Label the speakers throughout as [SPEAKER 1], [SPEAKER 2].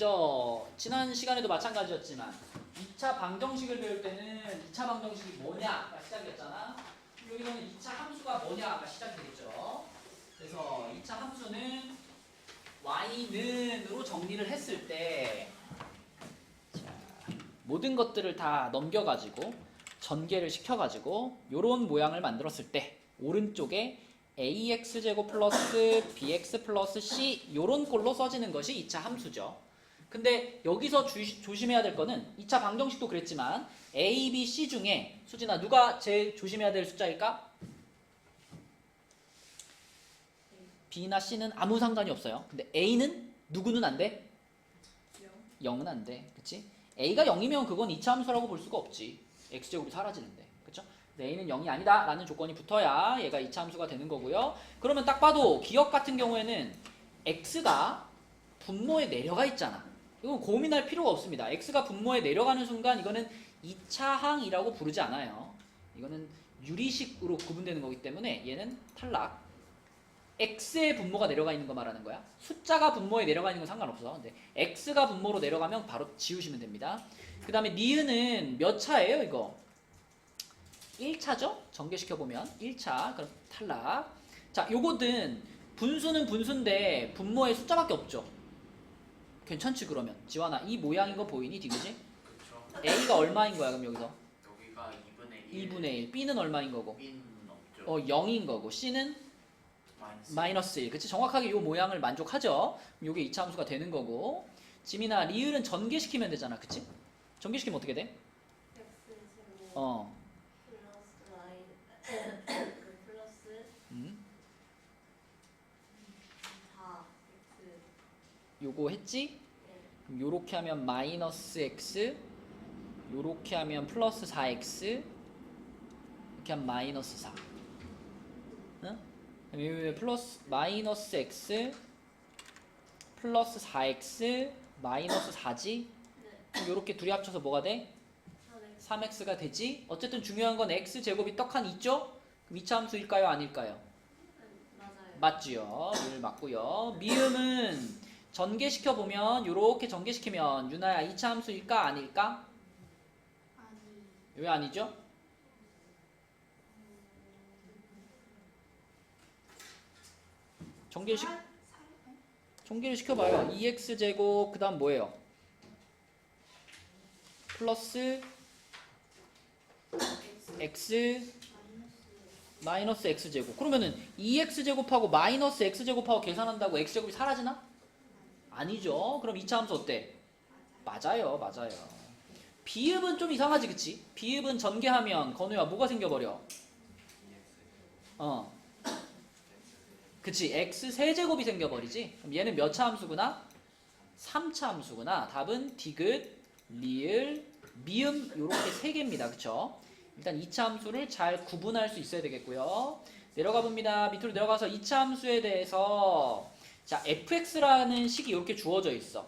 [SPEAKER 1] 먼저 지난 시간에도 마찬가지였지만 2차 방정식을 배울 때는 2차 방정식이 뭐냐가 시작이었잖아. 여기서는 2차 함수가 뭐냐가 시작이 되겠죠. 그래서 2차 함수는 y는으로 정리를 했을 때 자, 모든 것들을 다 넘겨가지고 전개를 시켜가지고 요런 모양을 만들었을 때 오른쪽에 ax제곱 플러스 bx 플러스 c 요런 꼴로 써지는 것이 2차 함수죠. 근데 여기서 조심해야 될 거는 2차 방정식도 그랬지만 a, b, c 중에 수진아 누가 제일 조심해야 될 숫자일까? b나 c는 아무 상관이 없어요. 근데 a는 누구는 안 돼? 0은 안 돼. 그치? a가 0이면 그건 2차 함수라고 볼 수가 없지. x제곱이 사라지는데. 그쵸? a는 0이 아니다 라는 조건이 붙어야 얘가 2차 함수가 되는 거고요. 그러면 딱 봐도 기억 같은 경우에는 x가 분모에 내려가 있잖아. 이건 고민할 필요가 없습니다. x가 분모에 내려가는 순간 이거는 2차항이라고 부르지 않아요. 이거는 유리식으로 구분되는 거기 때문에 얘는 탈락. x의 분모가 내려가 있는 거 말하는 거야. 숫자가 분모에 내려가 있는 건 상관없어. 근데 x가 분모로 내려가면 바로 지우시면 됩니다. 그 다음에 니은은 몇 차예요 이거? 1차죠? 전개시켜보면 1차. 그럼 탈락. 자, 요거든 분수는 분수인데 분모에 숫자밖에 없죠. 괜찮지 그러면? 지환아 이 모양인 거 보이니? 디그지?
[SPEAKER 2] 그쵸.
[SPEAKER 1] a가 얼마인 거야 그럼 여기서?
[SPEAKER 2] 여기가 2분의 1.
[SPEAKER 1] 2분의 1. b는 얼마인 거고?
[SPEAKER 2] b는 없죠.
[SPEAKER 1] 0인 거고 c는? 마이너스 1. 그치? 정확하게 요 모양을 만족하죠? 요게 2차 함수가 되는 거고. 지민아 리을은 전개시키면 되잖아. 그치? 전개시키면 어떻게 돼?
[SPEAKER 3] 플러스 y 플러스 4x
[SPEAKER 1] 요거 했지? 그럼 요렇게 하면 마이너스 x, 요렇게 하면 플러스 4x, 이렇게 하면 마이너스 4. 응? 그럼 플러스 마이너스 x 플러스 4x 마이너스 4지? 그럼 요렇게 둘이 합쳐서 뭐가 돼? 3x가 되지? 어쨌든 중요한 건 x제곱이 떡하니 있죠? 그럼 2차 함수일까요? 아닐까요?
[SPEAKER 3] 맞아요.
[SPEAKER 1] 맞지요. 를 맞고요. 미음은 전개시켜보면 요렇게 전개시키면 유나야 2차 함수일까? 아닐까? 왜 아니죠? 전개를 시켜봐요. 2x제곱 그 다음 뭐예요? 플러스 x 마이너스 x제곱. 그러면은 2x제곱하고 마이너스 x제곱하고 계산한다고 x제곱이 사라지나? 아니죠. 그럼 2차 함수 어때? 맞아요. 맞아요. 비읍은 좀 이상하지 그치? 비읍은 전개하면 건우야 뭐가 생겨버려? 그치? x 세제곱이 생겨버리지? 그럼 얘는 몇 차 함수구나? 3차 함수구나. 답은 디귿, 리을, 미음 요렇게 3개입니다. 그쵸? 일단 2차 함수를 잘 구분할 수 있어야 되겠고요. 내려가 봅니다. 밑으로 내려가서 2차 함수에 대해서 자 fx라는 식이 이렇게 주어져 있어.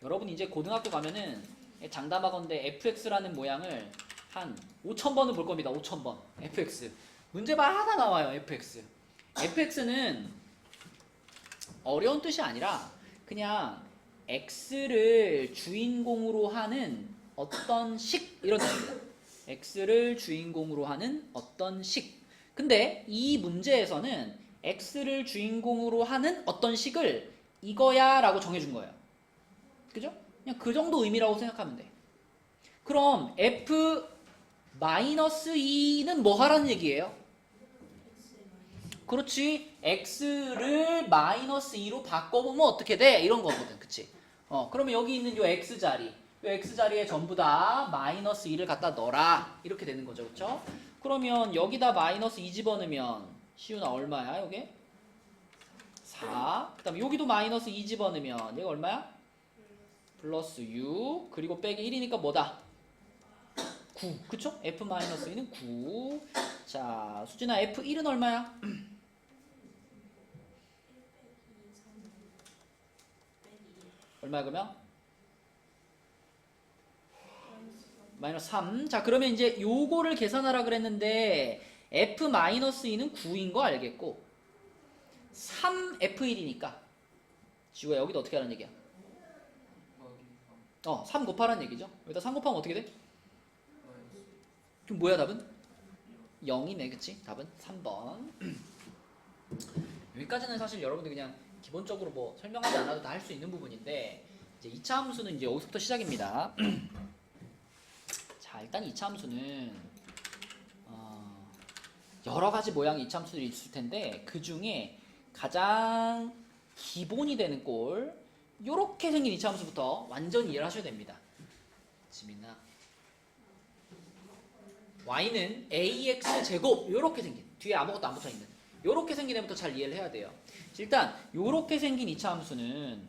[SPEAKER 1] 여러분 이제 고등학교 가면은 장담하건대 fx라는 모양을 한 5,000번은 볼 겁니다. 5,000번 fx 문제마다 나와요. fx는 어려운 뜻이 아니라 그냥 x를 주인공으로 하는 어떤 식 이런 뜻입니다. x를 주인공으로 하는 어떤 식. 근데 이 문제에서는 x를 주인공으로 하는 어떤 식을 이거야 라고 정해준 거예요. 그죠? 그냥 그 정도 의미라고 생각하면 돼. 그럼 f-2는 뭐 하라는 얘기예요? 그렇지. x를 마이너스 2로 바꿔보면 어떻게 돼? 이런 거거든. 그치? 그러면 여기 있는 요 x자리 요 x자리에 전부 다 마이너스 2를 갖다 넣어라. 이렇게 되는 거죠. 그쵸? 그러면 여기다 마이너스 2 집어넣으면 시우나 얼마야? 요게? 4. 그 다음에 여기도 마이너스 2 집어넣으면 얘가 얼마야? 플러스 6. 그리고 빼기 1이니까 뭐다? 9. 그쵸? f-2는 9. 자, 수진아 f1은 얼마야? 얼마야 그러면? 마이너스 3. 자 그러면 이제 요거를 계산하라 그랬는데 f-2는 9인 거 알겠고 3f1이니까 지우야 여기도 어떻게 하라는 얘기야? 3 곱하라는 얘기죠. 여기다 3 곱하면 어떻게 돼? 그럼 뭐야 답은? 0이네. 그치? 답은 3번. 여기까지는 사실 여러분들 그냥 기본적으로 뭐 설명하지 않아도 다 할 수 있는 부분인데 이제 2차 함수는 이제 여기서부터 시작입니다. 자, 일단 2차 함수는 여러 가지 모양의 2차 함수들이 있을 텐데 그 중에 가장 기본이 되는 꼴 요렇게 생긴 2차 함수부터 완전히 이해를 하셔야 됩니다. 지민아, y는 ax 제곱 요렇게 생긴, 뒤에 아무것도 안 붙어있는 요렇게 생긴 애부터 잘 이해를 해야 돼요. 일단 요렇게 생긴 2차 함수는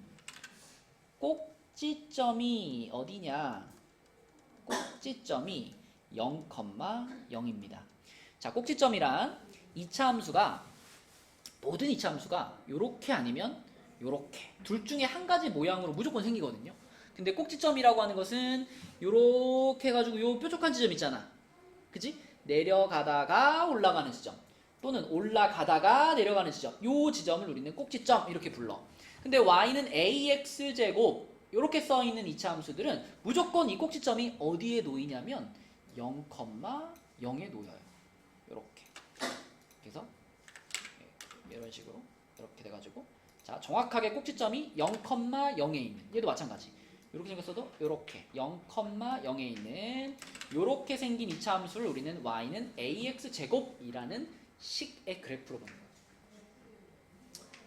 [SPEAKER 1] 꼭지점이 어디냐? 꼭지점이 0,0입니다. 자, 꼭지점이란 2차 함수가 모든 2차 함수가 요렇게 아니면 요렇게 둘 중에 한 가지 모양으로 무조건 생기거든요. 근데 꼭지점이라고 하는 것은 요렇게 해가지고 요 뾰족한 지점 있잖아. 그치? 내려가다가 올라가는 지점 또는 올라가다가 내려가는 지점, 요 지점을 우리는 꼭지점 이렇게 불러. 근데 y는 ax제곱 이렇게 써있는 2차 함수들은 무조건 이 꼭지점이 어디에 놓이냐면 0,0에 놓여요. 이렇게. 그래서 이런 식으로 이렇게 돼가지고 자, 정확하게 꼭지점이 0,0에 있는, 얘도 마찬가지. 이렇게 생겼어도 이렇게 0,0에 있는 이렇게 생긴 2차 함수를 우리는 y는 ax제곱이라는 식의 그래프로 보는 거예요.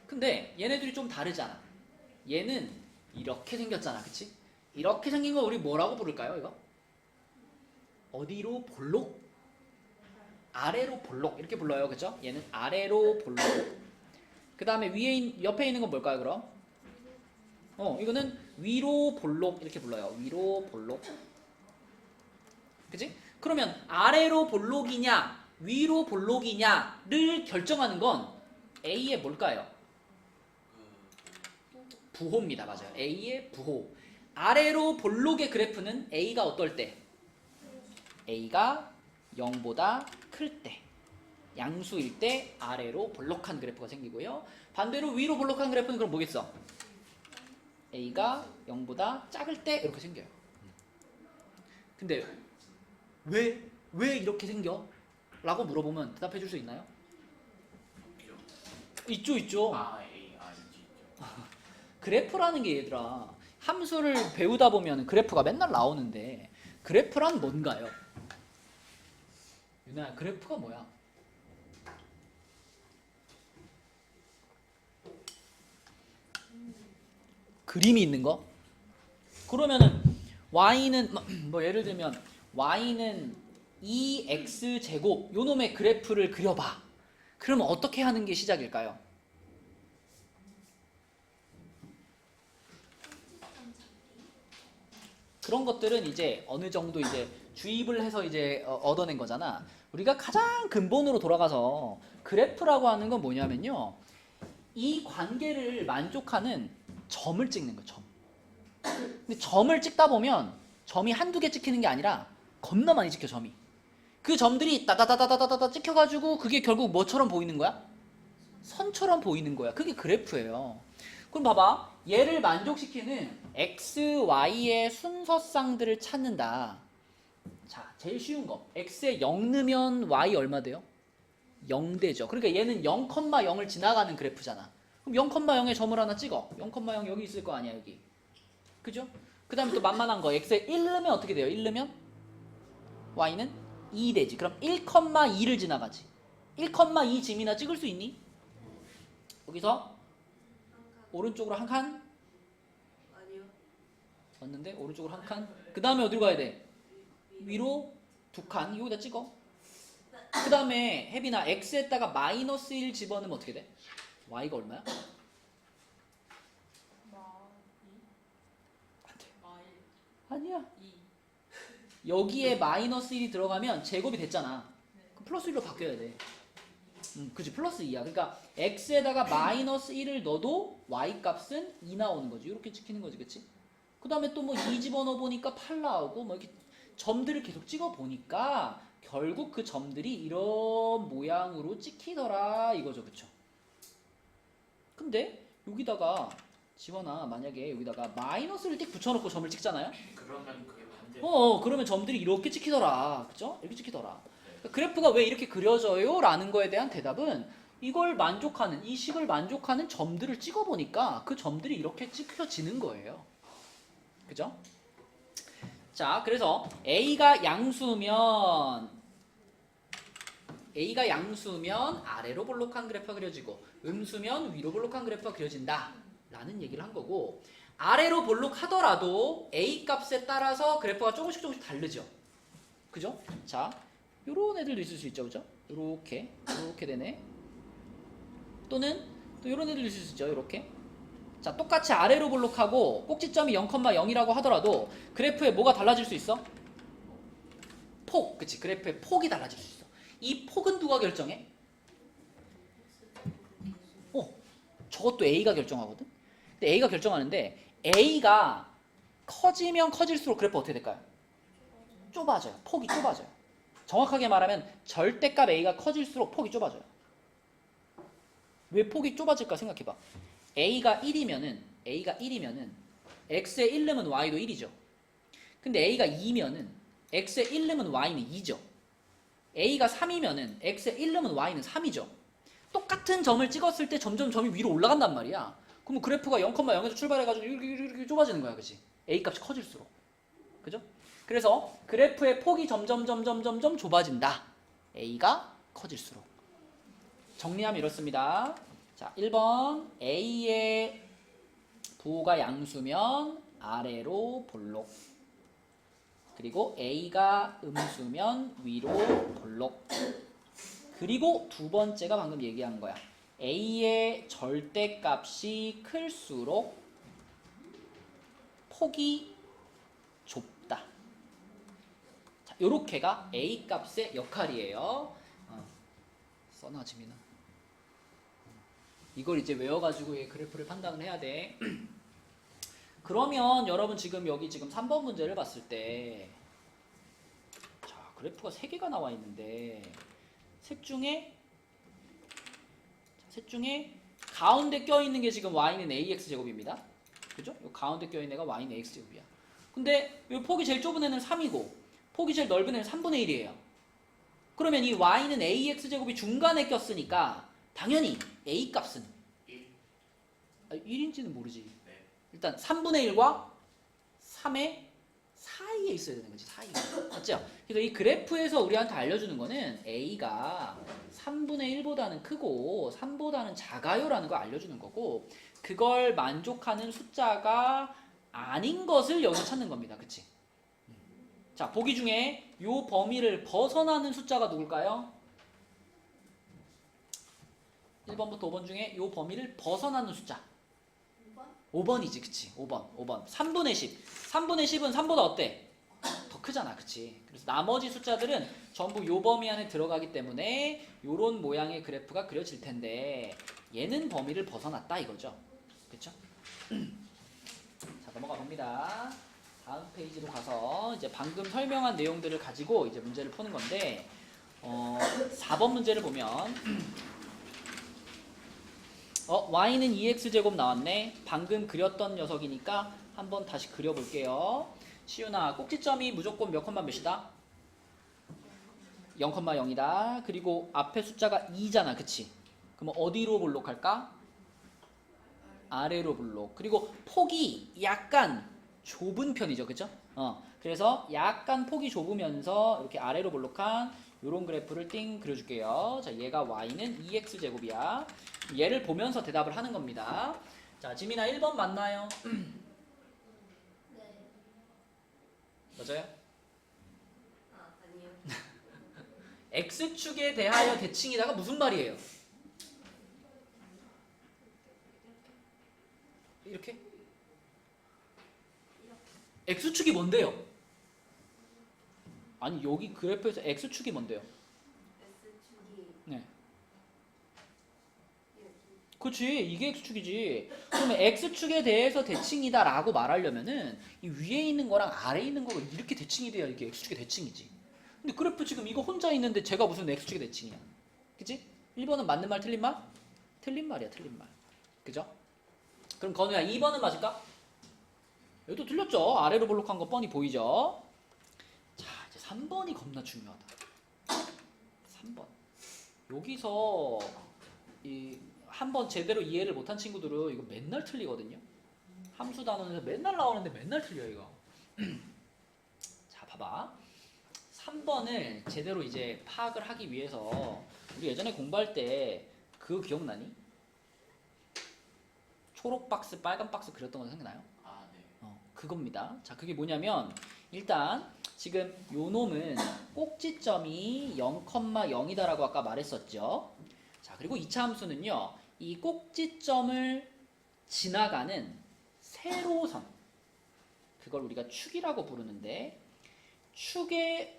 [SPEAKER 1] 근데 얘네들이 좀 다르잖아. 얘는 이렇게 생겼잖아. 그치? 이렇게 생긴 거 우리 뭐라고 부를까요? 이거? 어디로 볼록? 아래로 볼록 이렇게 불러요. 그쵸? 얘는 아래로 볼록. 그 다음에 옆에 있는 건 뭘까요? 그럼? 이거는 위로 볼록 이렇게 불러요. 위로 볼록. 그치? 그러면 아래로 볼록이냐 위로 볼록이냐를 결정하는 건 A의 뭘까요? 부호입니다. 맞아요. A의 부호. 아래로 볼록의 그래프는 A가 어떨 때? A가 0보다 클 때. 양수일 때 아래로 볼록한 그래프가 생기고요. 반대로 위로 볼록한 그래프는 그럼 뭐겠어? A가 0보다 작을 때 이렇게 생겨요. 근데 왜 이렇게 생겨? 라고 물어보면 대답해 줄 수 있나요? 있죠.
[SPEAKER 2] 있지.
[SPEAKER 1] 그래프라는 게 얘들아, 함수를 배우다 보면 그래프가 맨날 나오는데 그래프란 뭔가요? 유나야, 그래프가 뭐야? 그림이 있는 거? 그러면은 y는 뭐 예를 들면 y는 2x 제곱 요 놈의 그래프를 그려봐. 그러면 어떻게 하는 게 시작일까요? 그런 것들은 이제 어느 정도 이제 주입을 해서 이제 얻어낸 거잖아. 우리가 가장 근본으로 돌아가서 그래프라고 하는 건 뭐냐면요, 이 관계를 만족하는 점을 찍는 거예요. 점. 근데 점을 찍다 보면 점이 한두 개 찍히는 게 아니라 겁나 많이 찍혀. 점이. 그 점들이 따다다다다다다 찍혀가지고 그게 결국 뭐처럼 보이는 거야? 선처럼 보이는 거야. 그게 그래프예요. 그럼 봐봐. 얘를 만족시키는 x, y의 순서쌍들을 찾는다. 자, 제일 쉬운 거. x에 0 넣으면 y 얼마 돼요? 0 되죠. 그러니까 얘는 0,0을 지나가는 그래프잖아. 그럼 0,0에 점을 하나 찍어. 0,0 여기 있을 거 아니야, 여기. 그죠? 그 다음에 또 만만한 거. x에 1 넣으면 어떻게 돼요? 1 넣으면 y는 2 되지. 그럼 1,2를 지나가지. 1,2 짐이나 찍을 수 있니? 여기서 오른쪽으로 한 칸
[SPEAKER 3] 아니요.
[SPEAKER 1] 왔는데 오른쪽으로 한 칸. 그 다음에 어디로 가야 돼? 위로 2칸. 여기다 찍어. 그 다음에 혜빈아, x에다가 마이너스 1 집어넣으면 어떻게 돼? y가 얼마야? 안 돼. 아니야. 여기에 마이너스 1이 들어가면 제곱이 됐잖아. 그럼 플러스 1로 바뀌어야 돼. 그치, 플러스 2야. 그러니까 x에다가 마이너스 1을 넣어도 y 값은 2 나오는 거지. 이렇게 찍히는 거지. 그치? 그 다음에 또 뭐 2 집어넣어 보니까 8 나오고 뭐 이렇게 점들을 계속 찍어 보니까 결국 그 점들이 이런 모양으로 찍히더라 이거죠. 그쵸? 근데 여기다가 지원아 만약에 여기다가 마이너스를 띡 붙여놓고 점을 찍잖아요.
[SPEAKER 2] 그러면 그게 반대.
[SPEAKER 1] 그러면 점들이 이렇게 찍히더라. 그죠? 이렇게 찍히더라. 그러니까 그래프가 왜 이렇게 그려져요? 라는 거에 대한 대답은 이걸 만족하는, 이 식을 만족하는 점들을 찍어보니까 그 점들이 이렇게 찍혀지는 거예요. 그죠? 자, 그래서 A가 양수면 아래로 볼록한 그래프가 그려지고 음수면 위로 볼록한 그래프가 그려진다 라는 얘기를 한 거고, 아래로 볼록하더라도 A 값에 따라서 그래프가 조금씩 다르죠. 그죠? 자, 요런 애들도 있을 수 있죠. 그죠? 요렇게 되네. 또는 또 요런 애들도 있을 수 있죠. 요렇게. 자, 똑같이 아래로 볼록하고 꼭지점이 0,0이라고 하더라도 그래프에 뭐가 달라질 수 있어? 폭. 그치? 그래프의 폭이 달라질 수 있어. 이 폭은 누가 결정해? 저것도 A가 결정하거든? 근데 A가 결정하는데 A가 커지면 커질수록 그래프 어떻게 될까요? 좁아져요. 폭이 좁아져요. 정확하게 말하면 절대값 A가 커질수록 폭이 좁아져요. 왜 폭이 좁아질까 생각해봐. A가 1이면은 X의 1 넣으면 Y도 1이죠. 근데 A가 2면은 X의 1 넣으면 Y는 2죠. A가 3이면은 X의 1 넣으면 Y는 3이죠. 똑같은 점을 찍었을 때 점점 점이 위로 올라간단 말이야. 그러면 그래프가 0,0에서 출발해가지고 이렇게 좁아지는 거야. 그치? A 값이 커질수록. 그죠? 그래서 그래프의 폭이 점점 좁아진다. A가 커질수록. 정리하면 이렇습니다. 자, 1번 A의 부호가 양수면 아래로 볼록, 그리고 A가 음수면 위로 볼록, 그리고 두 번째가 방금 얘기한 거야. A의 절대값이 클수록 폭이 좁다. 자, 요렇게가 A 값의 역할이에요. 써놔 지민아. 이걸 이제 외워가지고 이 그래프를 판단을 해야 돼. 그러면 여러분 지금 여기 지금 3번 문제를 봤을 때, 자, 그래프가 3개가 나와 있는데 셋 중에 가운데 껴있는 게 지금 y는 ax제곱입니다. 그죠? 요 가운데 껴있는 애가 y는 ax제곱이야. 근데 요 폭이 제일 좁은 애는 3이고 폭이 제일 넓은 애는 3분의 1이에요. 그러면 이 y는 ax제곱이 중간에 꼈으니까 당연히 a 값은 1인지는 모르지.
[SPEAKER 2] 네.
[SPEAKER 1] 일단 3분의 1과 3의 사이에 있어야 되는 거지. 사이에. 맞죠? 그래서 이 그래프에서 우리한테 알려주는 거는 A가 3분의 1보다는 크고 3보다는 작아요라는 걸 알려주는 거고, 그걸 만족하는 숫자가 아닌 것을 여기서 찾는 겁니다. 그치? 자, 보기 중에 요 범위를 벗어나는 숫자가 누굴까요? 1번부터 5번 중에 요 범위를 벗어나는 숫자 5번이지. 그치? 5번 3분의 10. 3분의 10은 3보다 어때? 더 크잖아. 그치? 그래서 나머지 숫자들은 전부 요 범위 안에 들어가기 때문에 요런 모양의 그래프가 그려질 텐데 얘는 범위를 벗어났다 이거죠. 그쵸? 자, 넘어가 봅니다. 다음 페이지로 가서 이제 방금 설명한 내용들을 가지고 이제 문제를 푸는 건데 4번 문제를 보면 y는 2x제곱 나왔네. 방금 그렸던 녀석이니까 한번 다시 그려볼게요. 시윤아, 꼭지점이 무조건 몇 컴마 몇이다? 0,0이다. 그리고 앞에 숫자가 2잖아. 그치? 그럼 어디로 볼록할까? 아래로 볼록. 그리고 폭이 약간 좁은 편이죠. 그쵸? 그래서 약간 폭이 좁으면서 이렇게 아래로 볼록한 요런 그래프를 띵 그려줄게요. 자, 얘가 y는 2x제곱이야. 얘를 보면서 대답을 하는 겁니다. 자, 지민아 1번 맞나요?
[SPEAKER 3] 네.
[SPEAKER 1] 맞아요?
[SPEAKER 3] 아니요.
[SPEAKER 1] x축에 대하여 대칭이다가 무슨 말이에요? 이렇게? x축이 뭔데요? 아니, 여기 그래프에서 x축이 뭔데요?
[SPEAKER 3] S축이
[SPEAKER 1] 네.
[SPEAKER 3] 여기.
[SPEAKER 1] 그렇지, 이게 x축이지. 그러면 x축에 대해서 대칭이다 라고 말하려면은 이 위에 있는 거랑 아래에 있는 거가 이렇게 대칭이 돼야 이게 x축의 대칭이지. 근데 그래프 지금 이거 혼자 있는데 제가 무슨 x축의 대칭이야. 그치? 1번은 맞는 말 틀린 말? 틀린 말이야, 틀린 말. 그죠? 그럼 건우야 2번은 맞을까? 여기도 틀렸죠. 아래로 볼록한 거 뻔히 보이죠. 자 이제 3번이 겁나 중요하다. 3번 여기서 한 번 제대로 이해를 못한 친구들은 이거 맨날 틀리거든요. 함수 단원에서 맨날 나오는데 맨날 틀려 이거. 자 봐봐. 3번을 제대로 이제 파악을 하기 위해서 우리 예전에 공부할 때 그거 기억나니? 초록 박스, 빨간 박스 그렸던 거 생각나요?
[SPEAKER 2] 아, 네.
[SPEAKER 1] 그겁니다. 자, 그게 뭐냐면 일단 지금 요 놈은 꼭지점이 0,0이다라고 아까 말했었죠. 자, 그리고 2차 함수는요. 이 꼭지점을 지나가는 세로선 그걸 우리가 축이라고 부르는데 축의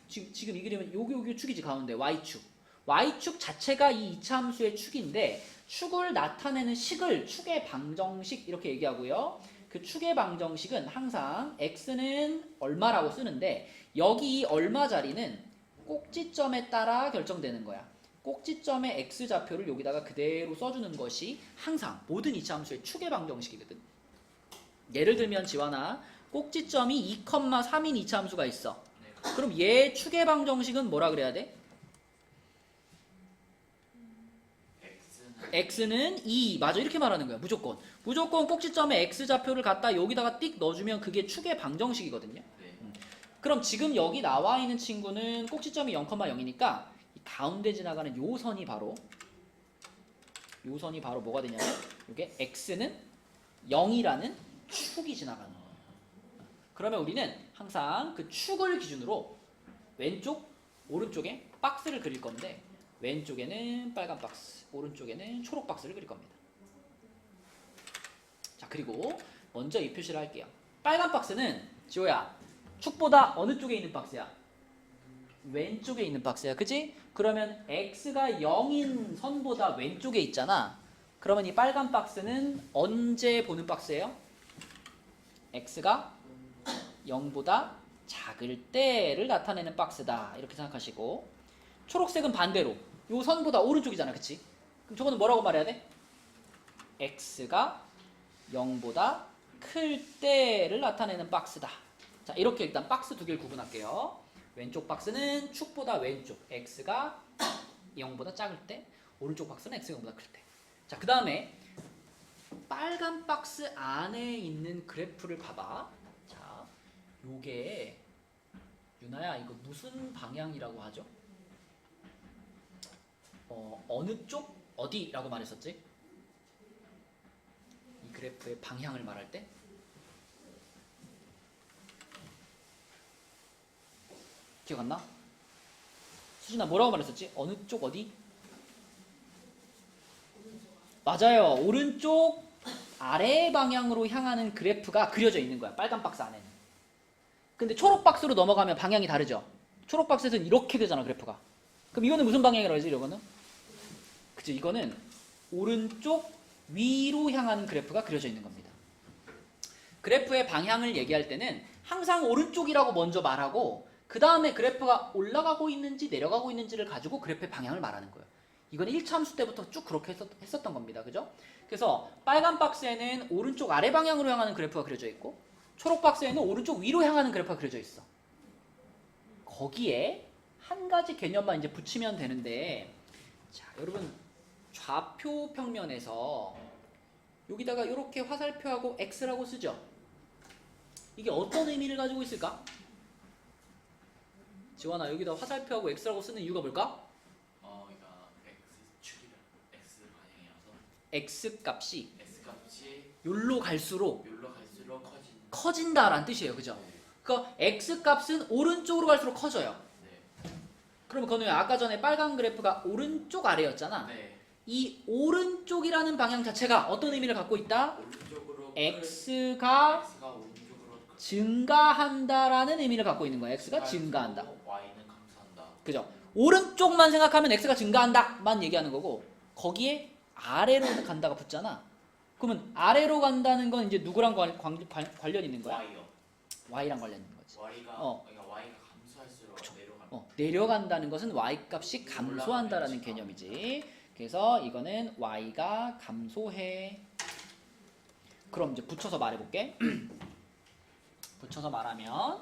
[SPEAKER 1] 지금 이 그림은 요게 축이지 가운데 y축. y축 자체가 이 2차 함수의 축인데 축을 나타내는 식을 축의 방정식 이렇게 얘기하고요. 그 축의 방정식은 항상 x는 얼마라고 쓰는데 여기 이 얼마 자리는 꼭지점에 따라 결정되는 거야. 꼭지점의 x좌표를 여기다가 그대로 써주는 것이 항상 모든 2차 함수의 축의 방정식이거든. 예를 들면 지환아 꼭지점이 2,3인 2차 함수가 있어. 그럼 얘 축의 방정식은 뭐라 그래야 돼? x는 2 맞아 이렇게 말하는 거야. 무조건 꼭지점에 x좌표를 갖다 여기다가 띡 넣어주면 그게 축의 방정식이거든요.
[SPEAKER 2] 네.
[SPEAKER 1] 그럼 지금 여기 나와 있는 친구는 꼭지점이 0,0이니까 이 가운데 지나가는 요 선이 바로 뭐가 되냐면 이게 x는 0이라는 축이 지나가는 거예요. 그러면 우리는 항상 그 축을 기준으로 왼쪽 오른쪽에 박스를 그릴 건데 왼쪽에는 빨간 박스, 오른쪽에는 초록 박스를 그릴 겁니다. 자, 그리고 먼저 이 표시를 할게요. 빨간 박스는 지호야, 축보다 어느 쪽에 있는 박스야? 왼쪽에 있는 박스야, 그치? 그러면 x가 0인 선보다 왼쪽에 있잖아. 그러면 이 빨간 박스는 언제 보는 박스예요? x가 0보다 작을 때를 나타내는 박스다. 이렇게 생각하시고 초록색은 반대로 요 선보다 오른쪽이잖아. 그치? 그럼 저거는 뭐라고 말해야 돼? x가 0보다 클 때를 나타내는 박스다. 자, 이렇게 일단 박스 두 개를 구분할게요. 왼쪽 박스는 축보다 왼쪽 x가 0보다 작을 때, 오른쪽 박스는 x가 0보다 클 때. 자, 그 다음에 빨간 박스 안에 있는 그래프를 봐봐. 자, 요게 유나야 이거 무슨 방향이라고 하죠? 어느 쪽? 어디라고 말했었지? 이 그래프의 방향을 말할 때? 기억 안 나? 수진아 뭐라고 말했었지? 어느 쪽 어디? 맞아요. 오른쪽 아래 방향으로 향하는 그래프가 그려져 있는 거야. 빨간 박스 안에는. 근데 초록 박스로 넘어가면 방향이 다르죠. 초록 박스에서는 이렇게 되잖아 그래프가. 그럼 이거는 무슨 방향이라고 하지? 이거는? 그죠? 이거는 오른쪽 위로 향하는 그래프가 그려져 있는 겁니다. 그래프의 방향을 얘기할 때는 항상 오른쪽이라고 먼저 말하고 그 다음에 그래프가 올라가고 있는지 내려가고 있는지를 가지고 그래프의 방향을 말하는 거예요. 이건 1차 함수 때부터 쭉 그렇게 했었던 겁니다. 그죠? 그래서 빨간 박스에는 오른쪽 아래 방향으로 향하는 그래프가 그려져 있고 초록 박스에는 오른쪽 위로 향하는 그래프가 그려져 있어. 거기에 한 가지 개념만 이제 붙이면 되는데 자, 여러분 좌표 평면에서 여기다가 이렇게 화살표하고 X라고 쓰죠? 이게 어떤 의미를 가지고 있을까? 지원아 여기다 화살표하고 X라고 쓰는 이유가 뭘까?
[SPEAKER 2] 이거 X축이라 X 방향이어서
[SPEAKER 1] X 값이
[SPEAKER 2] X 값이
[SPEAKER 1] 요로 갈수록
[SPEAKER 2] 여기로 갈수록
[SPEAKER 1] 커진다라는 뜻이에요. 그죠? 그러니까 X 값은 오른쪽으로 갈수록 커져요.
[SPEAKER 2] 네.
[SPEAKER 1] 그러면 건우야 아까 전에 빨간 그래프가 오른쪽 아래였잖아.
[SPEAKER 2] 네.
[SPEAKER 1] 이 오른쪽이라는 방향 자체가 어떤 의미를 갖고 있다?
[SPEAKER 2] 오른쪽으로
[SPEAKER 1] X가
[SPEAKER 2] X가 오른쪽으로
[SPEAKER 1] 증가한다라는 의미를 갖고 있는 거야. X가 증가한다.
[SPEAKER 2] Y는 감소한다.
[SPEAKER 1] 그죠? 오른쪽만 생각하면 X가 증가한다만 얘기하는 거고 거기에 아래로 간다가 붙잖아. 그러면 아래로 간다는 건 이제 누구랑 관련 있는 거야?
[SPEAKER 2] Y요.
[SPEAKER 1] Y랑 관련 있는 거지.
[SPEAKER 2] Y가 그러니까 Y가 감소할수록 내려간다.
[SPEAKER 1] 내려간다는 것은 Y 값이 감소한다라는 개념이지. 그래서 이거는 Y가 감소해 그럼 이제 붙여서 말해볼게. 붙여서 말하면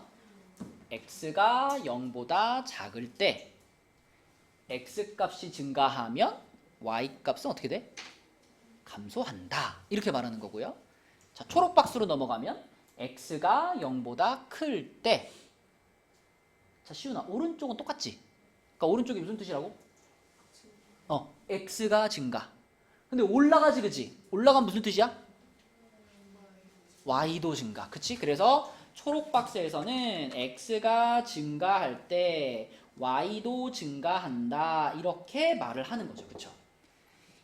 [SPEAKER 1] x가 0보다 작을 때 x 값이 증가하면 y 값은 어떻게 돼? 감소한다. 이렇게 말하는 거고요. 자, 초록 박스로 넘어가면 x가 0보다 클 때. 자, 시훈아, 오른쪽은 똑같지? 그러니까 오른쪽이 무슨 뜻이라고? x가 증가. 근데 올라가지, 그치? 올라가면 무슨 뜻이야? y도 증가. 그치? 그래서 초록 박스에서는 x가 증가할 때 y도 증가한다. 이렇게 말을 하는 거죠. 그쵸?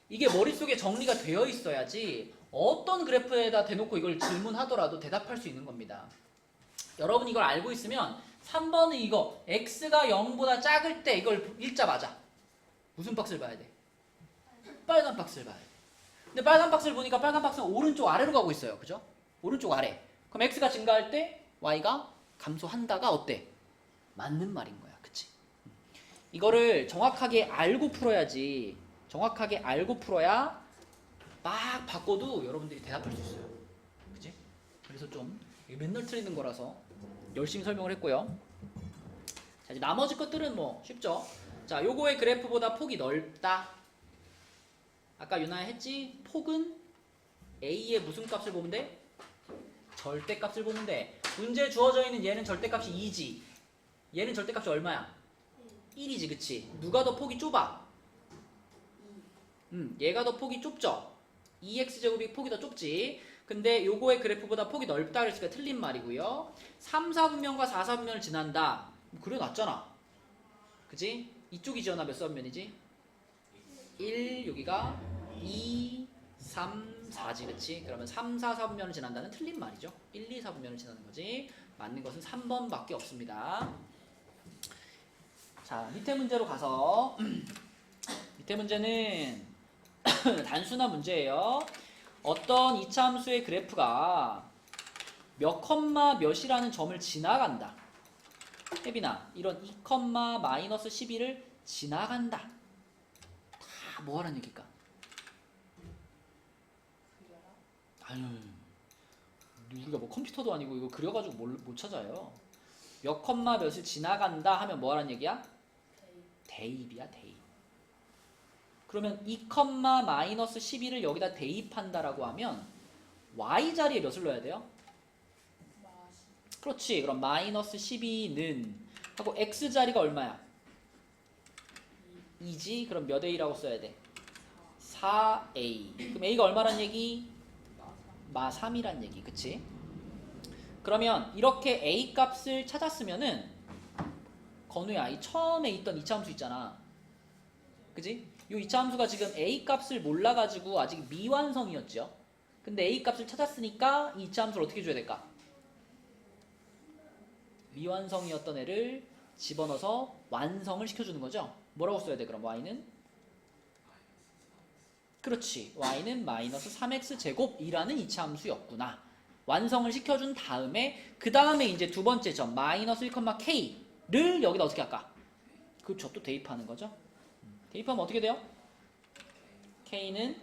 [SPEAKER 1] 이게 머릿속에 정리가 되어 있어야지 어떤 그래프에다 대놓고 이걸 질문하더라도 대답할 수 있는 겁니다. 여러분 이걸 알고 있으면 3번은 이거 x가 0보다 작을 때 이걸 읽자 맞아. 무슨 박스를 봐야 돼? 빨간 박스를 봐야 돼. 근데 빨간 박스를 보니까 빨간 박스는 오른쪽 아래로 가고 있어요. 그죠? 오른쪽 아래. 그럼 x가 증가할 때 y가 감소한다가 어때? 맞는 말인 거야. 그치? 이거를 정확하게 알고 풀어야지. 정확하게 알고 풀어야 막 바꿔도 여러분들이 대답할 수 있어요. 그치? 그래서 좀 맨날 틀리는 거라서 열심히 설명을 했고요. 자, 이제 나머지 것들은 뭐 쉽죠? 자, 요거의 그래프보다 폭이 넓다. 아까 유나야 했지? 폭은 A의 무슨 값을 보면 돼? 절대값을 보면 돼. 문제에 주어져 있는 얘는 절대값이 2지. 얘는 절대값이 얼마야? 1이지, 그치? 누가 더 폭이 좁아? 얘가 더 폭이 좁죠? 2x제곱이 폭이 더 좁지. 근데 요거의 그래프보다 폭이 넓다 그랬으니까 틀린 말이고요. 3, 4분면과 4, 4분면을 지난다. 그려놨잖아. 그치? 이쪽이 지어나 몇 사분면이지? 1, 여기가 2, 3, 4지, 그치? 그러면 3, 4, 4분면을 지난다는 틀린 말이죠. 1, 2, 4분면을 지나는 거지. 맞는 것은 3번밖에 없습니다. 자, 밑에 문제로 가서 밑에 문제는 단순한 문제예요. 어떤 이차함수의 그래프가 몇 컴마 몇이라는 점을 지나간다. 혜빈아, 이런 2 마이너스 12를 지나간다. 다 뭐하라는 얘기일까? 아유, 우리가 뭐 컴퓨터도 아니고 이거 그려가지고 못 찾아요. 몇 컴마 몇을 지나간다 하면 뭐하라는 얘기야? 대입이야, 대입. 그러면 2 마이너스 12를 여기다 대입한다라고 하면 y 자리에 몇을 넣어야 돼요? 그렇지. 그럼 마이너스 12는 하고 x 자리가 얼마야? 2지. 그럼 몇 a라고 써야 돼? 4a. 그럼 a가 얼마란 얘기? 마 3이란 얘기. 그치? 그러면 이렇게 a 값을 찾았으면은 건우야, 이 처음에 있던 이차함수 있잖아. 그치? 이 이차함수가 지금 a 값을 몰라가지고 아직 미완성이었죠. 근데 a 값을 찾았으니까 이 이차함수를 어떻게 줘야 될까? 미완성이었던 애를 집어넣어서 완성을 시켜주는 거죠. 뭐라고 써야 돼 그럼 y는? 그렇지. y는 마이너스 3x 제곱이라는 이차함수였구나. 완성을 시켜준 다음에 그 다음에 이제 두 번째 점 마이너스 1,k를 여기다 어떻게 할까? 그렇죠. 또 대입하는 거죠. 대입하면 어떻게 돼요? k는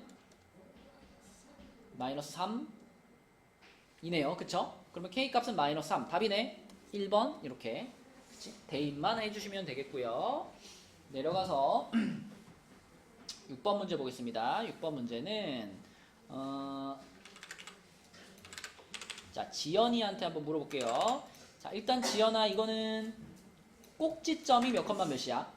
[SPEAKER 1] 마이너스 3이네요. 그쵸? 그러면 k 값은 마이너스 3. 답이네. 1번 이렇게 그치? 대입만 해주시면 되겠고요. 내려가서 6번 문제 보겠습니다. 6번 문제는 자, 지연이한테 한번 물어볼게요. 자, 일단 지연아, 이거는 꼭지점이 몇 컴마 몇이야?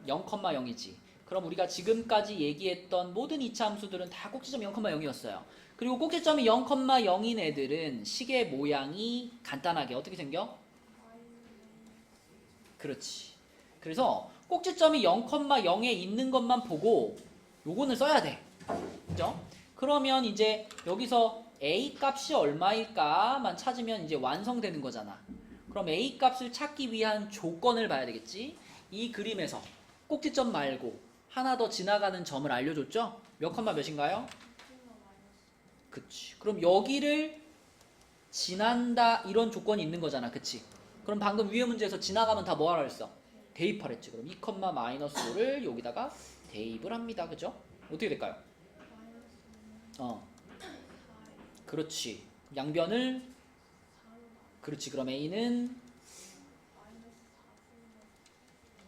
[SPEAKER 1] 0,0이지. 그럼 우리가 지금까지 얘기했던 모든 이차함수들은 다 꼭지점 0,0이었어요. 그리고 꼭지점이 0,0인 애들은 식의 모양이 간단하게 어떻게 생겨? 그렇지. 그래서 꼭지점이 0,0에 있는 것만 보고 요거는 써야 돼. 그죠? 그러면 이제 여기서 a 값이 얼마일까만 찾으면 이제 완성되는 거잖아. 그럼 a 값을 찾기 위한 조건을 봐야 되겠지. 이 그림에서 꼭지점 말고 하나 더 지나가는 점을 알려줬죠? 몇 컴마 몇인가요? 그치. 그럼 여기를 지난다 이런 조건이 있는 거잖아. 그치? 그럼 방금 위에 문제에서 지나가면 다 뭐하라 했어? 대입하랬지. 그럼 2 마이너스 5를 여기다가 대입을 합니다. 그죠? 어떻게 될까요? 그렇지. 양변을 그렇지. 그럼 A는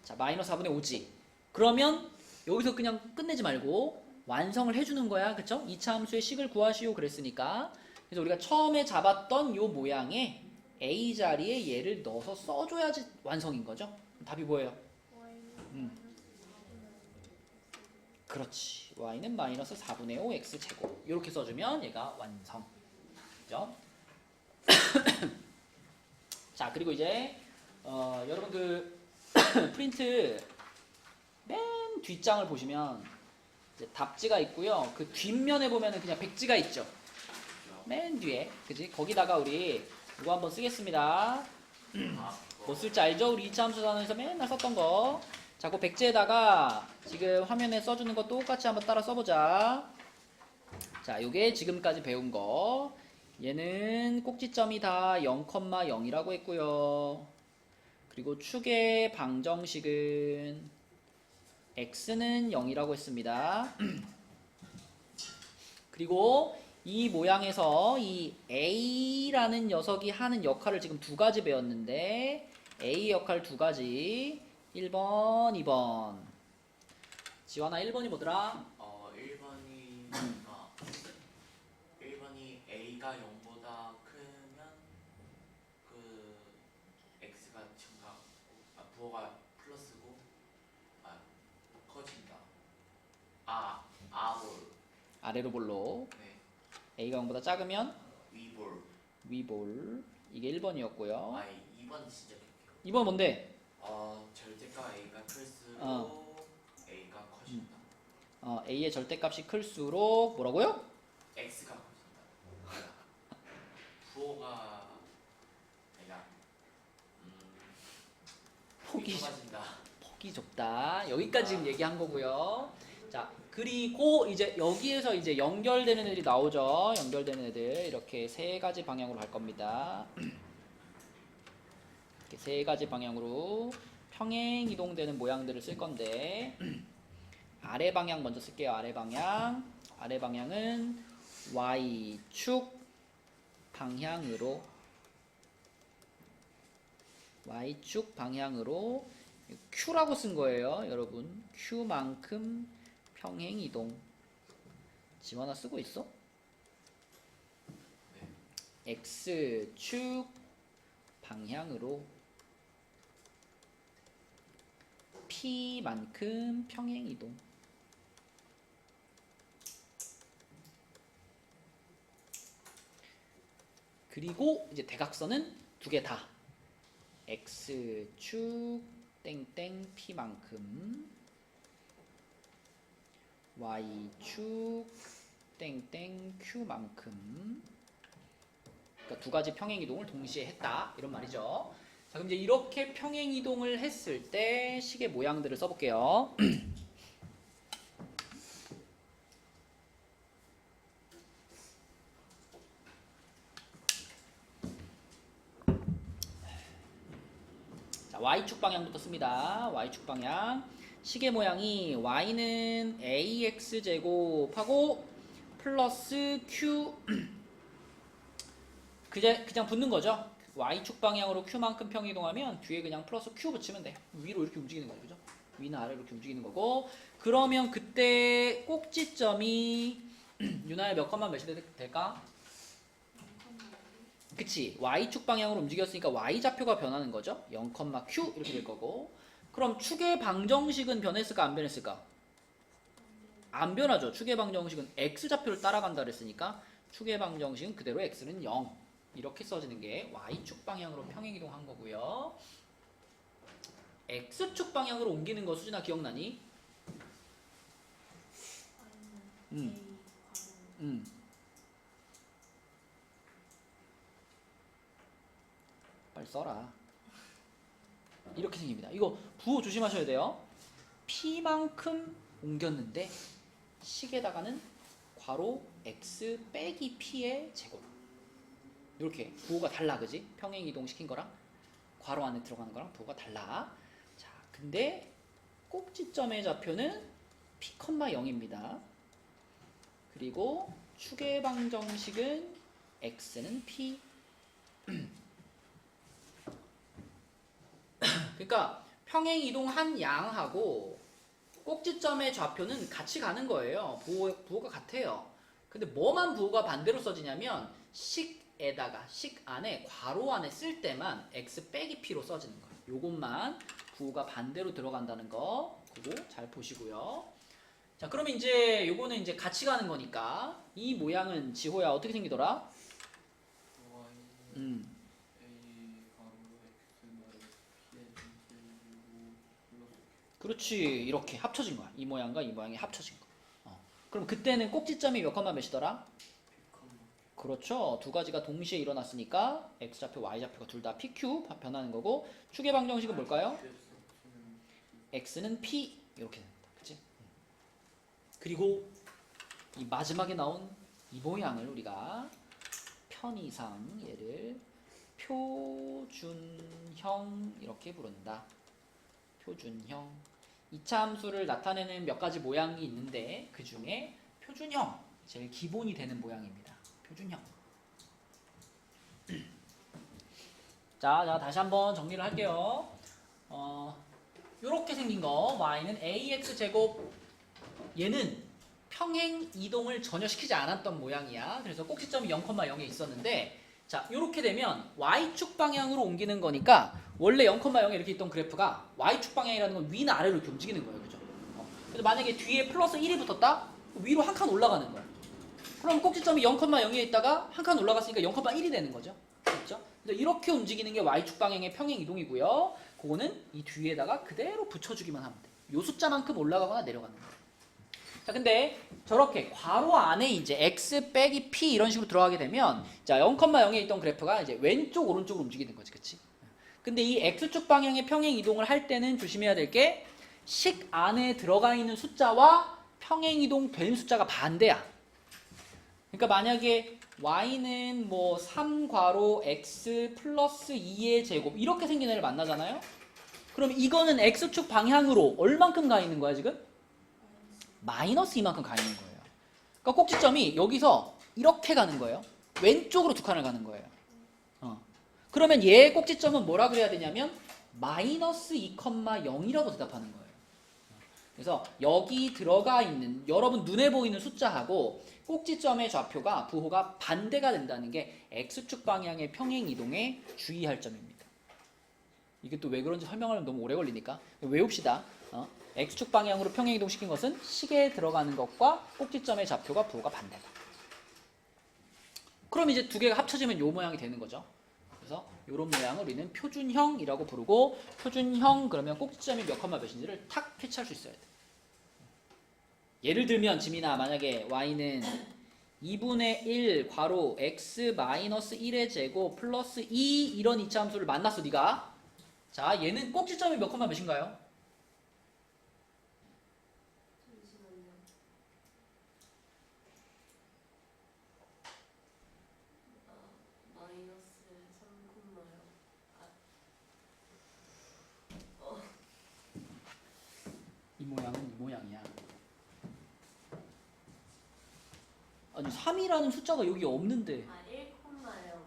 [SPEAKER 1] 자 마이너스 4분의 5지. 그러면 여기서 그냥 끝내지 말고 완성을 해주는 거야. 그쵸? 2차 함수의 식을 구하시오 그랬으니까. 그래서 우리가 처음에 잡았던 요 모양에 A 자리에 얘를 넣어서 써줘야지 완성인 거죠. 답이 뭐예요? 그렇지. y는 마이너스 4분의 5 x제곱. 이렇게 써주면 얘가 완성. 그죠? 자, 그리고 이제 여러분 그 프린트 맨 뒷장을 보시면 이제 답지가 있고요. 그 뒷면에 보면은 그냥 백지가 있죠. 맨 뒤에. 그지? 거기다가 우리 이거 한번 쓰겠습니다. 뭐 쓸지 알죠? 우리 2차 함수 단원에서 맨날 썼던 거. 자, 그 백지에다가 지금 화면에 써주는 거 똑같이 한번 따라 써보자. 자, 요게 지금까지 배운 거. 얘는 꼭지점이 다 0,0이라고 했고요. 그리고 축의 방정식은 x는 0이라고 했습니다. 그리고 이 모양에서 이 a라는 녀석이 하는 역할을 지금 두 가지 배웠는데 a 역할 두 가지. 1번, 2번. 지환아 1번이 뭐더라?
[SPEAKER 2] 1번이 A가 0보다 크면 그 X가 증가, 부호가 플러스고, 커진다. 아볼.
[SPEAKER 1] 아래로 볼로.
[SPEAKER 2] 네.
[SPEAKER 1] a가 0보다 작으면
[SPEAKER 2] 위볼.
[SPEAKER 1] 위볼. 이게 1번이었고요.
[SPEAKER 2] 2번 진짜 좋게요.
[SPEAKER 1] 2번 뭔데?
[SPEAKER 2] 절대가 A가 클수록 A가 커진다.
[SPEAKER 1] a의 절대값이 클수록 뭐라고요?
[SPEAKER 2] X가 커진다. 부호가 아니라
[SPEAKER 1] 폭이
[SPEAKER 2] 좁아진다.
[SPEAKER 1] 폭이 좁다. 여기까지 지금 얘기한 거고요. 자, 그리고 이제 여기에서 이제 연결되는 애들이 나오죠. 연결되는 애들 이렇게 세 가지 방향으로 갈 겁니다. 이렇게 세 가지 방향으로 평행 이동되는 모양들을 쓸 건데 아래 방향 먼저 쓸게요. 아래 방향. 아래 방향은 y축 방향으로 y축 방향으로 q라고 쓴 거예요. 여러분 q만큼 평행 이동. 지원아 쓰고 있어?
[SPEAKER 2] 네.
[SPEAKER 1] x축 방향으로 p만큼 평행 이동. 그리고 이제 대각선은 두 개 다 x축 땡땡 p만큼 y축 땡땡 q만큼. 그러니까 두 가지 평행 이동을 동시에 했다 이런 말이죠. 자, 그럼 이제 이렇게 평행 이동을 했을 때 식의 모양들을 써볼게요. 자, y축 방향부터 씁니다. y축 방향. 식의 모양이 y는 ax 제곱하고 플러스 q 그냥 붙는 거죠. y축 방향으로 q만큼 평이동하면 뒤에 그냥 플러스 q 붙이면 돼. 위로 이렇게 움직이는 거죠. 그죠? 위나 아래로 이렇게 움직이는 거고. 그러면 그때 꼭지점이 유나의 몇 컴마 몇이 될까? 그치. y축 방향으로 움직였으니까 y좌표가 변하는 거죠. 0,q 이렇게 될 거고. 그럼 축의 방정식은 변했을까 안 변했을까? 안 변하죠. 축의 방정식은 x좌표를 따라간다 그랬으니까 축의 방정식은 그대로 x는 0 이렇게 써지는 게 y축 방향으로 평행이동한 거고요. x축 방향으로 옮기는 거 수진아 기억나니? 빨리 써라. 이렇게 생깁니다. 이거 부호 조심하셔야 돼요. p만큼 옮겼는데 식에다가는 괄호 x 빼기 p의 제곱. 이렇게 부호가 달라, 그지? 평행 이동 시킨 거랑 괄호 안에 들어가는 거랑 부호가 달라. 자, 근데 꼭지점의 좌표는 p, 0입니다. 그리고 축의 방정식은 x는 p. 그러니까 평행 이동한 양하고 꼭지점의 좌표는 같이 가는 거예요. 부호가 같아요. 근데 뭐만 부호가 반대로 써지냐면 식에다가 식 안에 괄호 안에 쓸 때만 x 빼기 p로 써지는 거예요. 요것만 부호가 반대로 들어간다는 거 그거 잘 보시고요. 자, 그러면 이제 요거는 이제 같이 가는 거니까 이 모양은 지호야 어떻게 생기더라? 그렇지, 이렇게 합쳐진 거야. 이 모양과 이 모양이 합쳐진 거. 그럼 그때는 꼭지점이 몇 컴마 몇이더라? 그렇죠. 두 가지가 동시에 일어났으니까 x좌표, y좌표가 둘 다 pq 변하는 거고 축의 방정식은 뭘까요? x는 p 이렇게 됩니다. 그치? 그리고 이 마지막에 나온 이 모양을 우리가 편의상 얘를 표준형 이렇게 부른다. 표준형. 2차 함수를 나타내는 몇 가지 모양이 있는데 그 중에 표준형 제일 기본이 되는 모양입니다. 표준형. 자, 다시 한번 정리를 할게요. 요렇게 생긴 거 y는 ax 제곱 얘는 평행 이동을 전혀 시키지 않았던 모양이야. 그래서 꼭지점이 0,0에 있었는데 자, 요렇게 되면 y축 방향으로 옮기는 거니까 원래 0,0에 이렇게 있던 그래프가 y축 방향이라는 건 위나 아래로 이렇게 움직이는 거예요. 그죠? 그래서 만약에 뒤에 플러스 1이 붙었다? 위로 한 칸 올라가는 거야. 그럼 꼭지점이 0,0에 있다가 한 칸 올라갔으니까 0,1이 되는 거죠. 그렇죠? 그래서 이렇게 움직이는 게 y축 방향의 평행 이동이고요. 그거는 이 뒤에다가 그대로 붙여주기만 하면 돼. 요 숫자만큼 올라가거나 내려가는 거야. 자, 근데 저렇게 괄호 안에 이제 x 빼기 p 이런 식으로 들어가게 되면 자 0,0에 있던 그래프가 이제 왼쪽 오른쪽으로 움직이는 거지, 그치? 근데 이 x축 방향의 평행 이동을 할 때는 조심해야 될 게 식 안에 들어가 있는 숫자와 평행 이동 된 숫자가 반대야. 그러니까 만약에 y는 뭐 3괄호 x 플러스 2의 제곱 이렇게 생긴 애를 만나잖아요. 그럼 이거는 x축 방향으로 얼만큼 가 있는 거야 지금? 마이너스 이만큼 가 있는 거예요. 그러니까 꼭지점이 여기서 이렇게 가는 거예요. 왼쪽으로 두 칸을 가는 거예요. 그러면 얘의 꼭지점은 뭐라 그래야 되냐면 마이너스 2,0이라고 대답하는 거예요. 그래서 여기 들어가 있는 여러분 눈에 보이는 숫자하고 꼭지점의 좌표가 부호가 반대가 된다는 게 x축 방향의 평행 이동에 주의할 점입니다. 이게 또 왜 그런지 설명하려면 너무 오래 걸리니까 외웁시다. x축 방향으로 평행 이동시킨 것은 식에 들어가는 것과 꼭지점의 좌표가 부호가 반대다. 그럼 이제 두 개가 합쳐지면 요 모양이 되는 거죠. 그래서 이런 모양을 우리는 표준형이라고 부르고 표준형 그러면 꼭지점이 몇 컴마 몇인지를 탁 캐치할 수 있어야 돼. 예를 들면 지민아 만약에 y는 2분의 1 괄호 x 마이너스 1의 제곱 플러스 2 이런 이차 함수를 만났어 네가. 자 얘는 꼭지점이 몇 컴마 몇인가요?
[SPEAKER 3] 잠시만요. 마이너스 3,0요.
[SPEAKER 1] 이 모양은 이 모양이야. 아니 3이라는 숫자가 여기 없는데
[SPEAKER 3] 1,0.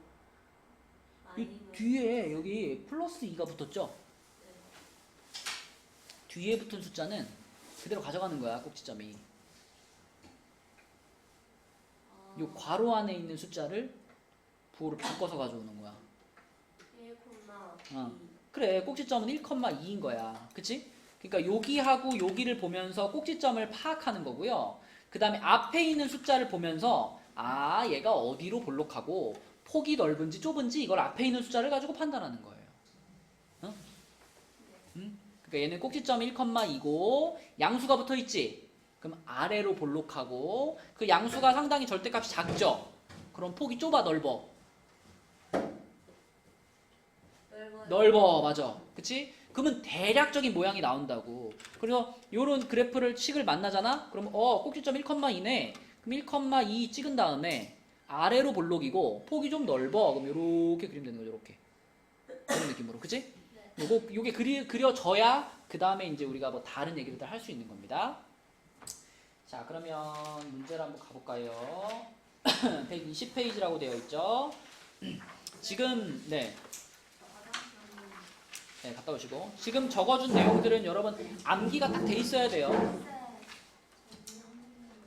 [SPEAKER 1] 이 뒤에 여기 플러스 2가 붙었죠? 뒤에 붙은 숫자는 그대로 가져가는 거야 꼭지점이. 요 괄호 안에 있는 숫자를 부호를 바꿔서 가져오는 거야.
[SPEAKER 3] 1,2.
[SPEAKER 1] 그래 꼭지점은 1,2인 거야. 그치? 그러니까 여기하고 여기를 보면서 꼭지점을 파악하는 거고요. 그 다음에 앞에 있는 숫자를 보면서 아 얘가 어디로 볼록하고 폭이 넓은지 좁은지 이걸 앞에 있는 숫자를 가지고 판단하는 거예요. 그러니까 얘는 꼭지점이 1,2고 양수가 붙어있지? 그럼 아래로 볼록하고 그 양수가 상당히 절대값이 작죠? 그럼 폭이 좁아 넓어? 넓어 맞아. 그치? 그러면 대략적인 모양이 나온다고. 그래서 요런 그래프를 식을 만나잖아? 그럼 꼭지점 1,2네. 그럼 1,2 찍은 다음에 아래로 볼록이고 폭이 좀 넓어. 그럼 요렇게 그리면 되는 거죠. 요렇게. 그런 느낌으로. 그치? 요게 그려져야 그 다음에 이제 우리가 뭐 다른 얘기를 할 수 있는 겁니다. 자, 그러면 문제를 한번 가볼까요? 120페이지라고 되어 있죠. 지금 네 갔다 오시고 지금 적어준 내용들은 여러분 암기가 딱 돼 있어야 돼요.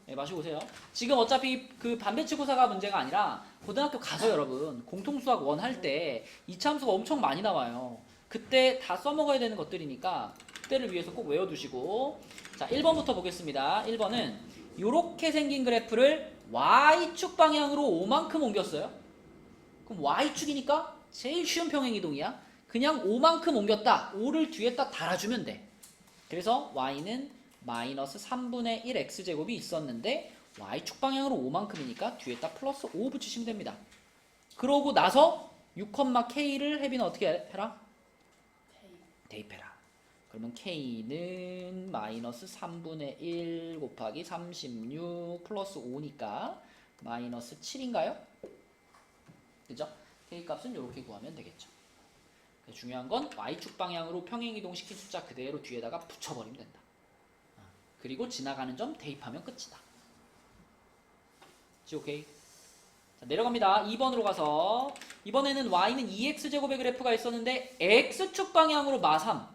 [SPEAKER 1] 네, 마시고 오세요. 지금 어차피 그 반배치고사가 문제가 아니라 고등학교 가서 여러분 공통수학 1 할 때 이차함수가 엄청 많이 나와요. 그때 다 써먹어야 되는 것들이니까 그때를 위해서 꼭 외워두시고 자 1번부터 보겠습니다. 1번은 이렇게 생긴 그래프를 Y축 방향으로 5만큼 옮겼어요. 그럼 Y축이니까 제일 쉬운 평행이동이야. 그냥 5만큼 옮겼다. 5를 뒤에다 달아주면 돼. 그래서 Y는 마이너스 3분의 1 X제곱이 있었는데 Y축 방향으로 5만큼이니까 뒤에다 플러스 5 붙이시면 됩니다. 그러고 나서 6,K를 혜빈은 어떻게 해라? 대입해라. 그러면 K는 마이너스 3분의 1 곱하기 36 플러스 5니까 마이너스 7인가요? 그죠? K 값은 이렇게 구하면 되겠죠. 중요한 건 Y축 방향으로 평행이동 시킨 숫자 그대로 뒤에다가 붙여버리면 된다. 그리고 지나가는 점 대입하면 끝이다. 오케이. 자, 내려갑니다. 2번으로 가서 이번에는 Y는 2X제곱의 그래프가 있었는데 X축 방향으로 마3.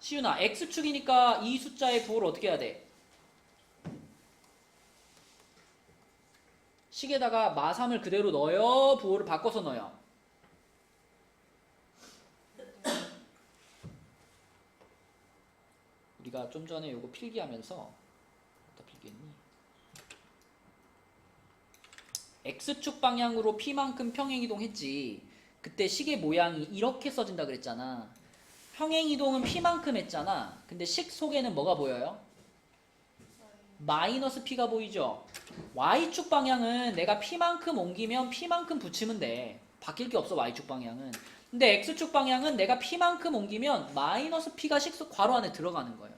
[SPEAKER 1] 시윤아, X축이니까 이 숫자의 부호를 어떻게 해야 돼? 식에다가 마3을 그대로 넣어요? 부호를 바꿔서 넣어요? 우리가 좀 전에 요거 필기하면서 어디다 필기했니? X축 방향으로 P만큼 평행이동 했지. 그때 식의 모양이 이렇게 써진다 그랬잖아. 평행이동은 P만큼 했잖아. 근데 식 속에는 뭐가 보여요? 마이너스 P가 보이죠? Y축 방향은 내가 P만큼 옮기면 P만큼 붙이면 돼. 바뀔 게 없어 Y축 방향은. 근데 X축 방향은 내가 P만큼 옮기면 마이너스 P가 식 속 괄호 안에 들어가는 거예요.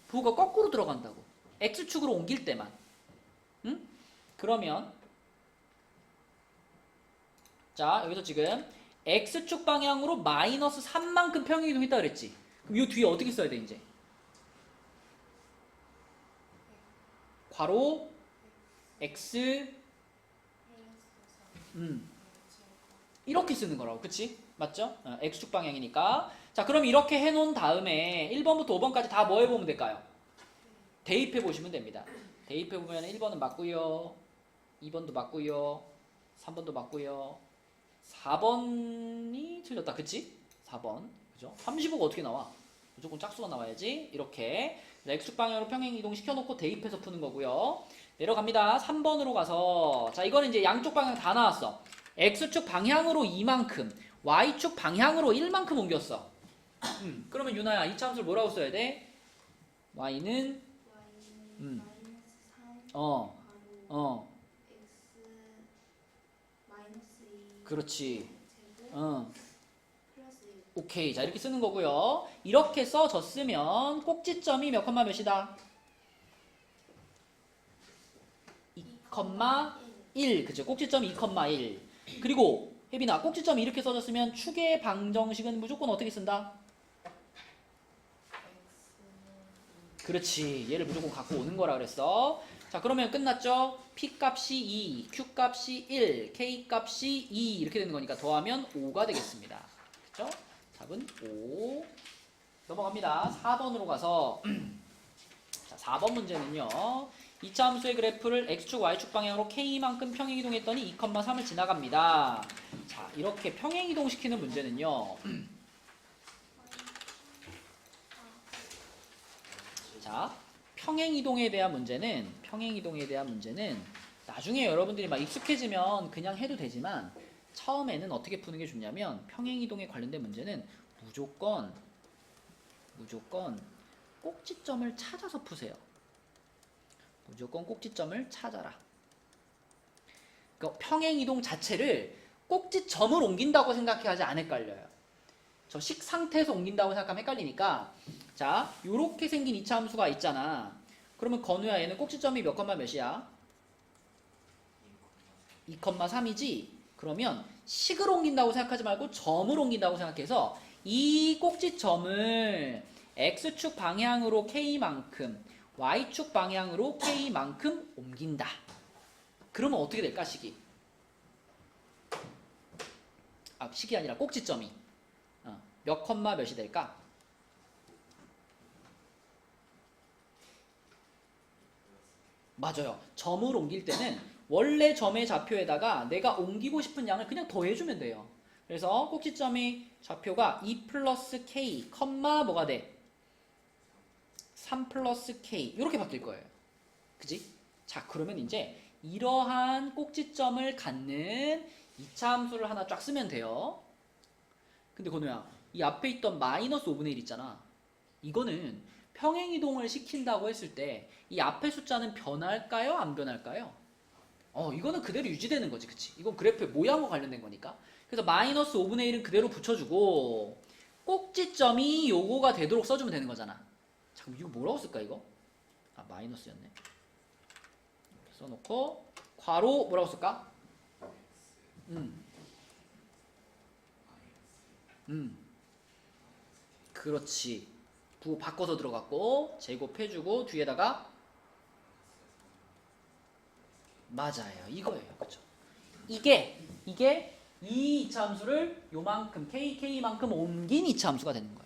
[SPEAKER 1] 부호가 거꾸로 들어간다고. X축으로 옮길 때만. 응? 그러면 자 여기서 지금 X축 방향으로 마이너스 3만큼 평행이동 했다 그랬지. 그럼 이 뒤에 어떻게 써야 돼 이제? 괄호 X 이렇게 쓰는 거라고. 그치? 맞죠? X축 방향이니까. 자 그럼 이렇게 해놓은 다음에 1번부터 5번까지 다 뭐 해보면 될까요? 대입해보시면 됩니다. 대입해보면 1번은 맞고요, 2번도 맞고요, 3번도 맞고요, 4번이 틀렸다. 그치? 4번. 그죠? 35가 어떻게 나와? 무조건 짝수가 나와야지. 이렇게 X축 방향으로 평행 이동 시켜놓고 대입해서 푸는 거고요. 내려갑니다. 3번으로 가서 자 이거는 이제 양쪽 방향 다 나왔어. X축 방향으로 2만큼, Y축 방향으로 1만큼 옮겼어. 그러면 유나야 이 참수를 뭐라고 써야 돼? Y는 그렇지. 오케이. 자 이렇게 쓰는 거고요. 이렇게 써졌으면 꼭지점이 몇 컴마 몇이다? 2,1. 그죠? 꼭지점이 2,1. 그리고 혜빈아 꼭지점이 이렇게 써졌으면 축의 방정식은 무조건 어떻게 쓴다? 그렇지. 얘를 무조건 갖고 오는 거라 그랬어. 자 그러면 끝났죠? P 값이 2, Q 값이 1, K 값이 2 이렇게 되는 거니까 더하면 5가 되겠습니다. 그렇죠? 답은 5. 넘어갑니다. 4번으로 가서 자 4번 문제는요. 2차 함수의 그래프를 X축, Y축 방향으로 K만큼 평행이동했더니 2,3을 지나갑니다. 자 이렇게 평행이동시키는 문제는요. 자 평행이동에 대한 문제는 나중에 여러분들이 막 익숙해지면 그냥 해도 되지만 처음에는 어떻게 푸는 게 좋냐면 평행이동에 관련된 문제는 무조건 꼭지점을 찾아서 푸세요. 무조건 꼭지점을 찾아라. 그러니까 평행이동 자체를 꼭지점을 옮긴다고 생각해야지 안 헷갈려요. 저 식 상태에서 옮긴다고 생각하면 헷갈리니까 자 요렇게 생긴 이차 함수가 있잖아. 그러면 건우야 얘는 꼭지점이 몇 컴마 몇이야? 2,3이지? 그러면 식을 옮긴다고 생각하지 말고 점을 옮긴다고 생각해서 이 꼭지점을 X축 방향으로 K만큼 Y축 방향으로 K만큼 옮긴다. 그러면 어떻게 될까 식이? 식이 아니라 꼭지점이 몇 컴마 몇이 될까? 맞아요. 점을 옮길 때는 원래 점의 좌표에다가 내가 옮기고 싶은 양을 그냥 더해주면 돼요. 그래서 꼭지점의 좌표가 2 플러스 k, 컴마 뭐가 돼? 3 플러스 k 이렇게 바뀔 거예요. 그지? 자, 그러면 이제 이러한 꼭지점을 갖는 2차 함수를 하나 쫙 쓰면 돼요. 근데 건우야, 이 앞에 있던 마이너스 5분의 1 있잖아. 이거는 평행이동을 시킨다고 했을 때 이 앞에 숫자는 변할까요? 안 변할까요? 이거는 그대로 유지되는 거지. 그치? 이건 그래프의 모양과 관련된 거니까. 그래서 마이너스 5분의 1은 그대로 붙여주고 꼭지점이 요거가 되도록 써주면 되는 거잖아. 자, 그럼 이거 뭐라고 쓸까 이거? 마이너스였네. 이렇게 써놓고 괄호 뭐라고 쓸까? 그렇지. 바꿔서 들어갔고 제곱해주고 뒤에다가 맞아요. 이거예요. 그쵸? 이게 이 2차 함수를 요만큼 KK만큼 옮긴 2차 함수가 되는 거야.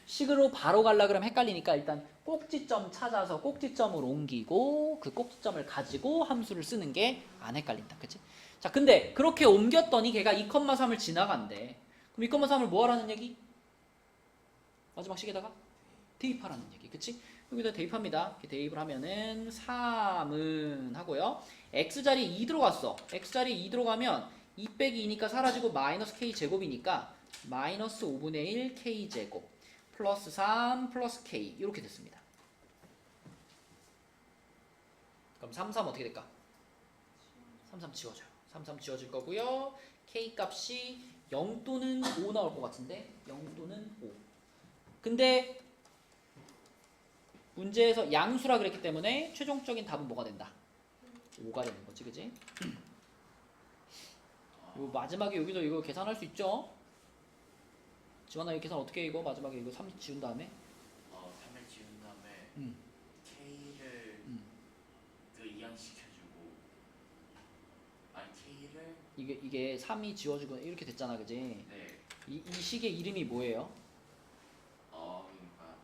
[SPEAKER 1] 식으로 바로 갈라 그러면 헷갈리니까 일단 꼭지점 찾아서 꼭지점을 옮기고 그 꼭지점을 가지고 함수를 쓰는 게 안 헷갈린다. 그치? 자, 근데 그렇게 옮겼더니 걔가 2,3을 지나간대. 그럼 2,3을 뭐 하라는 얘기? 마지막 식에다가 대입하라는 얘기. 그치? 여기다 대입합니다. 이렇게 대입을 하면은 3은 하고요. x자리에 2 들어갔어. x자리에 2 들어가면 2 빼기 2니까 사라지고 마이너스 k제곱이니까 마이너스 5분의 1 k제곱 플러스 3 플러스 k 이렇게 됐습니다. 그럼 3, 3 어떻게 될까? 3, 3 지워져요. 3, 3 지워질 거고요. k 값이 0 또는 5 나올 것 같은데 0 또는 5. 근데 문제에서 양수라 그랬기 때문에 최종적인 답은 뭐가 된다? 5가 되는 거지, 그지? 요 마지막에 여기서 이거 계산할 수 있죠? 지원아 이 계산 어떻게 해 이거? 마지막에 이거 3 지운 다음에
[SPEAKER 2] 3을 지운 다음에
[SPEAKER 1] 음.
[SPEAKER 2] K를 그 이항시켜주고 아니 K를
[SPEAKER 1] 이게 3이 지워지고 이렇게 됐잖아, 그지?
[SPEAKER 2] 네
[SPEAKER 1] 이 식의 이름이 뭐예요?
[SPEAKER 2] 그러니까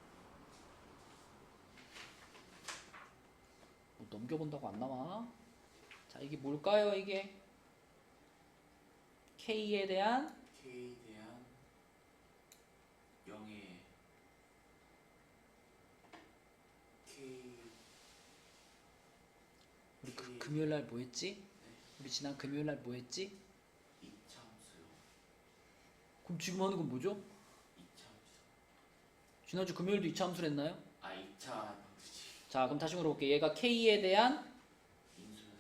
[SPEAKER 1] 뭐 넘겨본다고 안 나와? 자, 이게 뭘까요, 이게? K에 대한
[SPEAKER 2] K에 대한 0의 K
[SPEAKER 1] 우리 금요일 날 뭐 했지? 우리 지난 금요일 날 뭐 했지?
[SPEAKER 2] 2차 함수요.
[SPEAKER 1] 그럼 지금 하는 건 뭐죠?
[SPEAKER 2] 2차 함수.
[SPEAKER 1] 지난주 금요일도 2차 함수를 했나요?
[SPEAKER 2] 2차 함수지.
[SPEAKER 1] 자, 그럼 다시 물어볼게. 얘가 K에 대한
[SPEAKER 2] 인수네.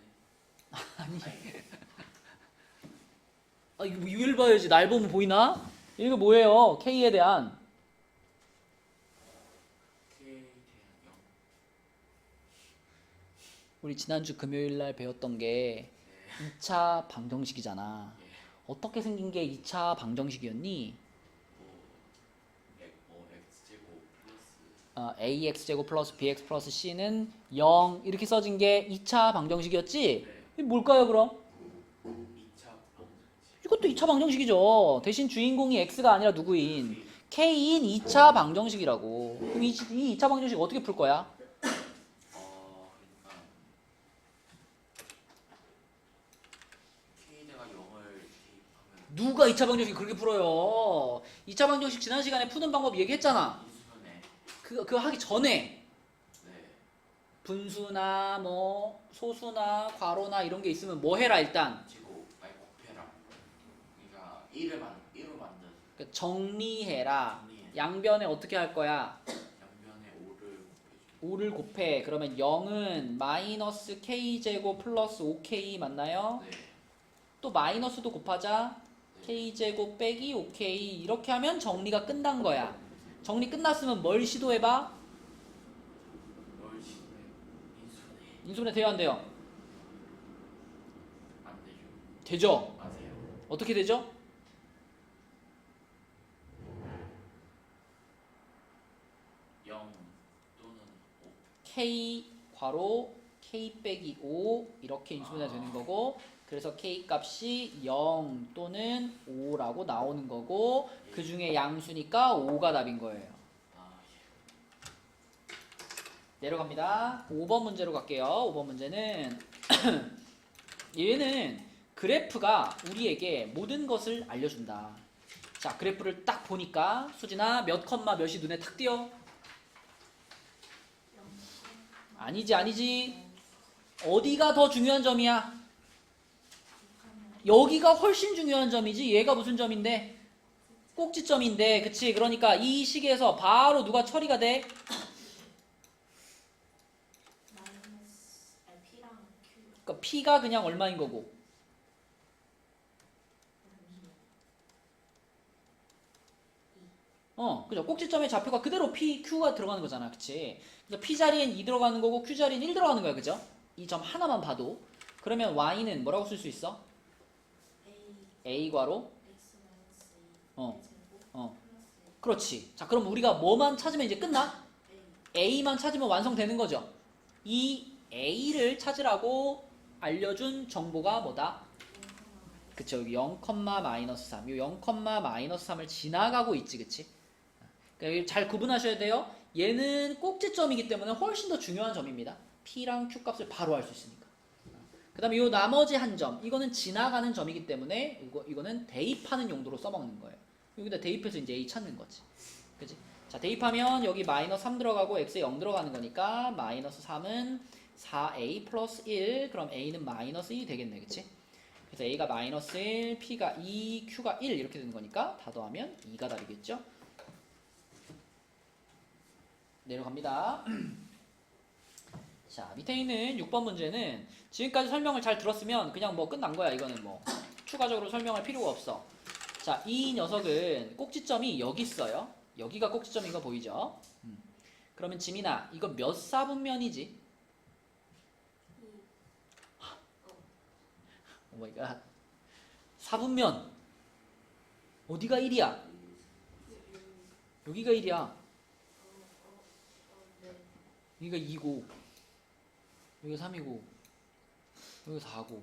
[SPEAKER 1] 아니 이거 뭐 이걸 봐야지. 날 보면 보이나? 이거 뭐예요? K에 대한
[SPEAKER 2] K에 대한 0.
[SPEAKER 1] 우리 지난주 금요일 날 배웠던 게 2차 방정식이잖아. 어떻게 생긴 게 2차 방정식이었니?
[SPEAKER 2] X제곱 플러스
[SPEAKER 1] AX제곱 플러스 BX 플러스 C는 0 이렇게 써진 게 2차 방정식이었지? 이게 뭘까요 그럼?
[SPEAKER 2] 2차 방정식.
[SPEAKER 1] 이것도 2차 방정식이죠. 대신 주인공이 X가 아니라 누구인? K인 2차 방정식이라고. 그럼 이 2차 방정식 어떻게 풀 거야?
[SPEAKER 2] 그러니까 K대가 0을 대입하면
[SPEAKER 1] 누가 2차 방정식 그렇게 풀어요? 2차 방정식 지난 시간에 푸는 방법 얘기했잖아.
[SPEAKER 2] 인수분해.
[SPEAKER 1] 그거 하기 전에
[SPEAKER 2] 네.
[SPEAKER 1] 분수나 뭐 소수나 괄호나 이런 게 있으면 뭐 해라 일단.
[SPEAKER 2] 제곱 곱해라. 그러니까 1을 만든
[SPEAKER 1] 그러니까 정리해라.
[SPEAKER 2] 정리해.
[SPEAKER 1] 양변에 어떻게 할 거야?
[SPEAKER 2] 양변에 5를 곱해줘.
[SPEAKER 1] 5를 곱해. 그러면 0은 마이너스 k제곱 플러스 5k 맞나요?
[SPEAKER 2] 네.
[SPEAKER 1] 또 마이너스도 곱하자. k제곱 빼기 5k 이렇게 하면 정리가 끝난 거야. 정리 끝났으면 뭘 시도해봐?
[SPEAKER 2] 뭘 시도해? 인수분해.
[SPEAKER 1] 인수분해 돼요 안 돼요?
[SPEAKER 2] 안 되죠.
[SPEAKER 1] 되죠?
[SPEAKER 2] 맞아요.
[SPEAKER 1] 어떻게 되죠?
[SPEAKER 2] 영 또는 5.
[SPEAKER 1] k 괄호 k 빼기 5 이렇게 인수분해 되는 거고 그래서 k 값이 0 또는 5라고 나오는 거고 그 중에 양수니까 5가 답인 거예요.
[SPEAKER 2] 아,
[SPEAKER 1] 내려갑니다. 5번 문제로 갈게요. 5번 문제는 얘는 그래프가 우리에게 모든 것을 알려준다. 자, 그래프를 딱 보니까 수진아 몇 컴마 몇이 눈에 탁 띄어? 아니지. 어디가 더 중요한 점이야? 여기가 훨씬 중요한 점이지. 얘가 무슨 점인데? 꼭지점인데, 그치? 그러니까 이 식에서 바로 누가 처리가 돼? 그러니까 P가 그냥 얼마인 거고. 그죠? 꼭지점의 좌표가 그대로 P, Q가 들어가는 거잖아. 그치? 그래서 P 자리엔 2 들어가는 거고 Q 자리엔 1 들어가는 거야. 그죠? 이 점 하나만 봐도. 그러면 Y는 뭐라고 쓸 수 있어? A 괄호? 그렇지. 자, 그럼 우리가 뭐만 찾으면 이제 끝나? A만 찾으면 완성되는 거죠. 이 A를 찾으라고 알려준 정보가 뭐다? 그쵸. 0,-3. 이 0,-3을 지나가고 있지. 그치? 그러니까 잘 구분하셔야 돼요. 얘는 꼭지점이기 때문에 훨씬 더 중요한 점입니다. P랑 Q 값을 바로 알 수 있으니까. 그 다음에 이 나머지 한 점. 이거는 지나가는 점이기 때문에 이거는 대입하는 용도로 써먹는 거예요. 여기다 대입해서 이제 A 찾는 거지. 그치? 자, 대입하면 여기 마이너스 3 들어가고 X에 0 들어가는 거니까 마이너스 3은 4A 플러스 1. 그럼 A는 마이너스 1이 되겠네. 그치? 그래서 A가 마이너스 1, P가 2, Q가 1 이렇게 되는 거니까 다 더하면 2가 답이겠죠? 내려갑니다. 자, 밑에 있는 6번 문제는 지금까지 설명을 잘 들었으면 그냥 뭐 끝난 거야. 이거는 뭐 추가적으로 설명할 필요가 없어. 자, 이 녀석은 꼭지점이 여기 있어요. 여기가 꼭지점인 거 보이죠? 그러면 지민아, 이거 몇 사분면이지? 오 마이 갓. 사분면. 어디가 1이야? 여기가 1이야. 여기가 2고 여기가 3이고 여기가 4고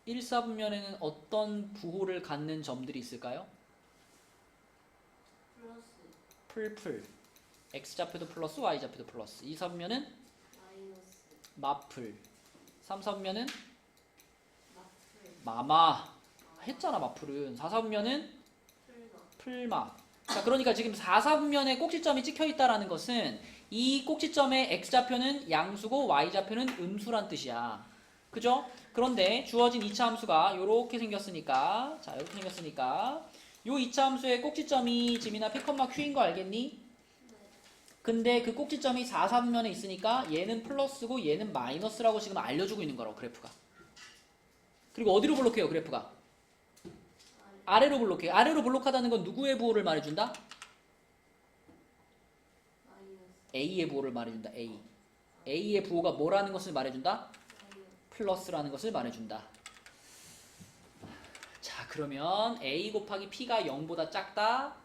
[SPEAKER 1] 1사분면에는 어떤 부호를 갖는 점들이 있을까요? 풀 X좌표도 플러스 Y좌표도 플러스 2사분면은 마풀 3사분면은 마마 했잖아. 마풀은 4사분면은 풀마. 자, 그러니까 지금 4사분면에 꼭지점이 찍혀있다라는 것은 이 꼭지점의 X좌표는 양수고 Y좌표는 음수란 뜻이야. 그죠? 그런데 주어진 2차 함수가 요렇게 생겼으니까 자, 이렇게 생겼으니까 요 2차 함수의 꼭지점이 지민아 P, Q인 거 알겠니? 근데 그 꼭지점이 4사분면에 있으니까 얘는 플러스고 얘는 마이너스라고 지금 알려주고 있는 거라고 그래프가. 그리고 어디로 블록해요 그래프가? 아래로 블록해요. 아래로 블록하다는 건 누구의 부호를 말해준다? A의 부호를 말해준다. A의 부호가 뭐라는 것을 말해준다? 플러스라는 것을 말해준다. 자, 그러면 A 곱하기 P가 0보다 작다.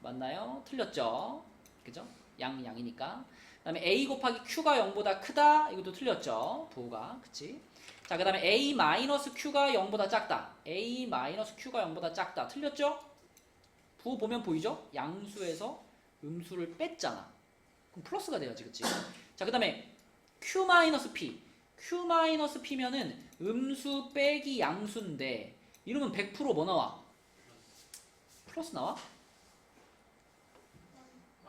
[SPEAKER 1] 맞나요? 틀렸죠? 그죠? 양이니까. 그 다음에 A 곱하기 Q가 0보다 크다. 이것도 틀렸죠? 부호가. 그치? 자, 그 다음에 A-Q가 0보다 작다. A-Q가 0보다 작다. 틀렸죠? 부호 보면 보이죠? 양수에서 음수를 뺐잖아. 그럼 플러스가 돼야지. 그치? 자, 그 다음에 Q-P. Q-P면은 음수 빼기 양수인데 이러면 100% 뭐 나와? 플러스 나와?